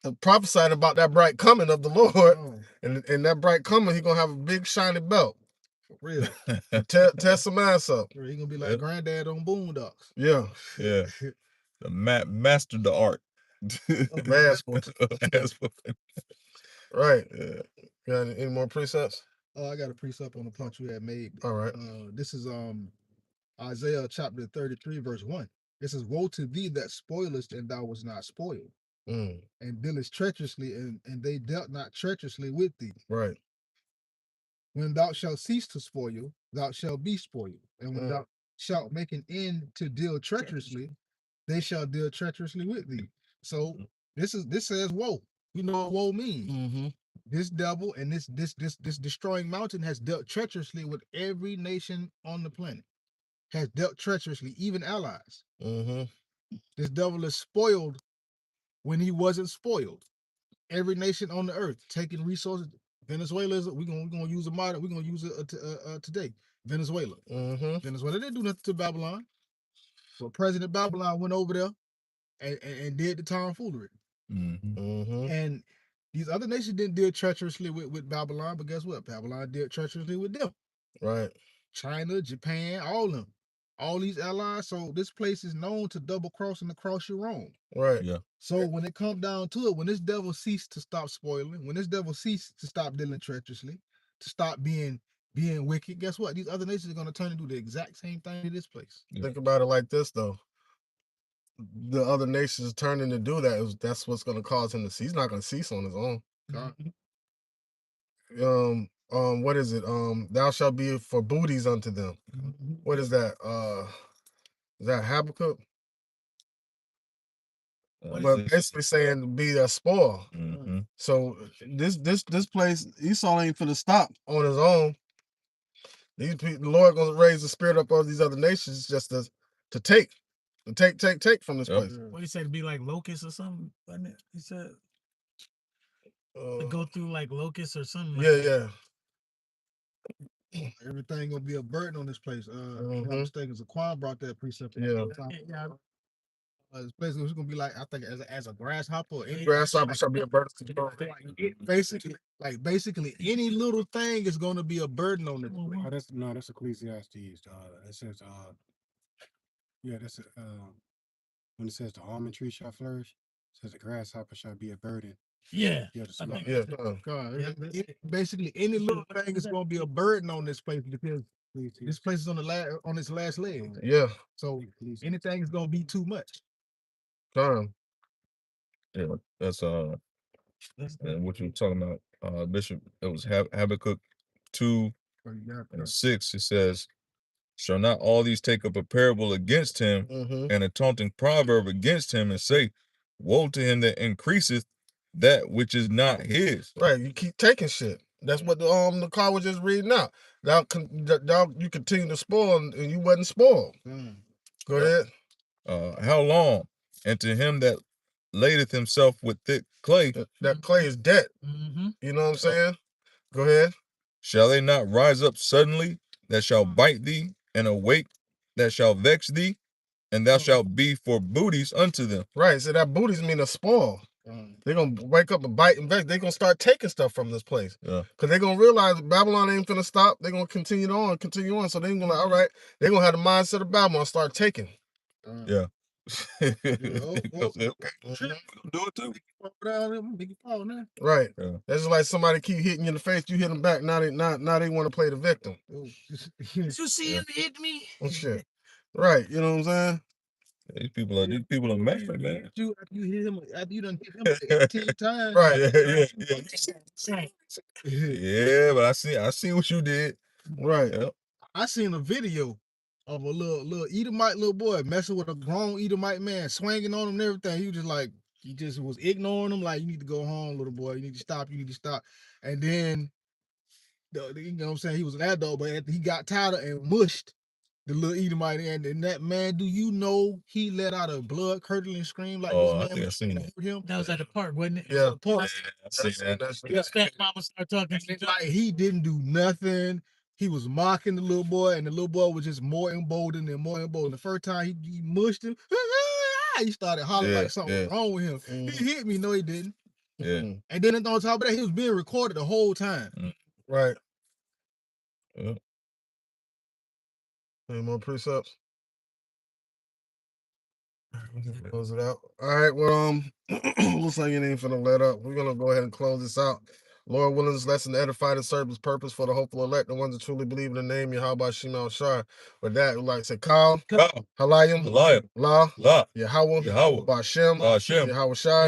and prophesying about that bright coming of the Lord. And that bright coming, he's gonna have a big shiny belt. For real. Test some ass up. He's gonna be like Granddad on Boondocks. Yeah. Yeah. The mastered the art. Ass Right. Yeah. Got any more precepts? I got a precept on the punch we had made. All right. This is Isaiah chapter 33, verse 1. It says, woe to thee that spoilest, and thou was not spoiled, and dealest treacherously, and they dealt not treacherously with thee. Right. When thou shalt cease to spoil, thou shalt be spoiled. And when thou shalt make an end to deal treacherously, they shall deal treacherously with thee. So this says woe. You know what woe means. This devil and this destroying mountain has dealt treacherously with every nation on the planet. Has dealt treacherously, even allies. This devil is spoiled when he wasn't spoiled. Every nation on the earth taking resources. Venezuela is we're gonna use a model. We're gonna use it today. Venezuela. Venezuela didn't do nothing to Babylon. So President Babylon went over there and did the tomfoolery. And these other nations didn't deal treacherously with Babylon, but guess what? Babylon dealt treacherously with them. Right. China, Japan, all of them. All these allies. So this place is known to double cross and to cross you wrong. Right. Yeah. So when it comes down to it, when this devil ceased to stop spoiling, when this devil ceased to stop dealing treacherously, to stop being wicked, guess what? These other nations are going to turn and do the exact same thing to this place. Think about it like this, though. The other nations turning to do that. That's what's going to cause him to cease. He's not going to cease on his own. What is it? Thou shalt be for booties unto them. What is that? Is that Habakkuk? But basically saying to be a spoil. Mhm. So this place, Esau ain't finna stop on his own. These people, the Lord gonna raise the spirit up of these other nations just to take from this place. What he said, to be like locusts or something, wasn't it? He said to go through like locusts or something. Like Yeah. Everything gonna be a burden on this place. If I'm not mistaken, Zaquan brought that precept. Yeah. This place is gonna be like, I think, as a grasshopper. Any Grasshopper shall be a burden to you. Basically, any little thing is gonna be a burden on this place. Oh, that's Ecclesiastes. It says when it says the almond tree shall flourish, it says the grasshopper shall be a burden. Yeah. Basically, any little thing is gonna be a burden on this place because this place is on its last leg. Yeah. So anything is gonna be too much. Yeah, that's and what you were talking about, Bishop. It was Habakkuk 2:6. It says, "Shall not all these take up a parable against him, and a taunting proverb against him, and say, Woe to him that increaseth that which is not his." Right, you keep taking shit. That's what the car was just reading out. Now you continue to spoil, and you wasn't spoiled. Go ahead. How long? And to him that ladeth himself with thick clay, that clay is debt. You know what I'm saying? Go ahead. Shall they not rise up suddenly that shall bite thee, and awake that shall vex thee, and thou shalt be for booties unto them? Right, so that booties mean a spoil. They're gonna wake up and bite and vex. They're gonna start taking stuff from this place. Yeah. Because they're gonna realize Babylon ain't gonna stop. They're gonna continue on. So they're gonna all right, they're gonna have the mindset of Babylon, start taking. Yeah. Okay. Do it too. Right. Yeah. That's just like somebody keep hitting you in the face, you hit them back. Now they want to play the victim. Did you see him hit me? Oh shit. Right. You know what I'm saying? These people are mad, man. You hit him after you done hit him like 18 times. Right. Yeah, but I see what you did. Right. Yep. I seen a video of a little Edomite little boy messing with a grown Edomite man, swinging on him and everything. He just was ignoring him, like, you need to go home, little boy. You need to stop. And then, you know what I'm saying, he was an adult, but after he got tired of and mushed the little Edomite, and that man, do you know he let out a blood curdling scream like this man I think I seen that. him? That was at the park, wasn't it? Yeah. I see that. His fat mama started talking. Like, he didn't do nothing. He was mocking the little boy, and the little boy was just more emboldened. The first time he mushed him, he started hollering like something was wrong with him. He hit me. No, he didn't. Yeah. And then on top of that, he was being recorded the whole time. Right. Yeah. Any more precepts? We can close it out. All right. Well, looks like it ain't finna let up. We're gonna go ahead and close this out. Lord willing, this lesson to edify and serve his purpose for the hopeful elect, the ones that truly believe in the name Yahweh Shema Shai. With that, we'd like to say, Kyle, Halayim, La, Yahweh, Bashem, Yahweh Shai,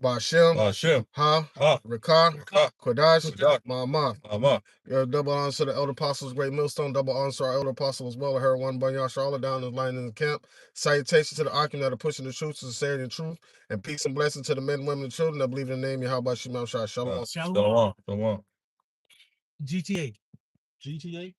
Bashem, Ha, Rakah, Kodash, Ma'amah. Double honor to the elder apostles, great millstone, double honor to our elder apostle as well. I heard one by Yasha, all down the line in the camp. Salutations to the Akim that are pushing the truth, sincerity, and truth. And peace and blessings to the men, women, and children that believe in the name Yahweh Shema Shai. Shalom. Shalom. GTA. GTA.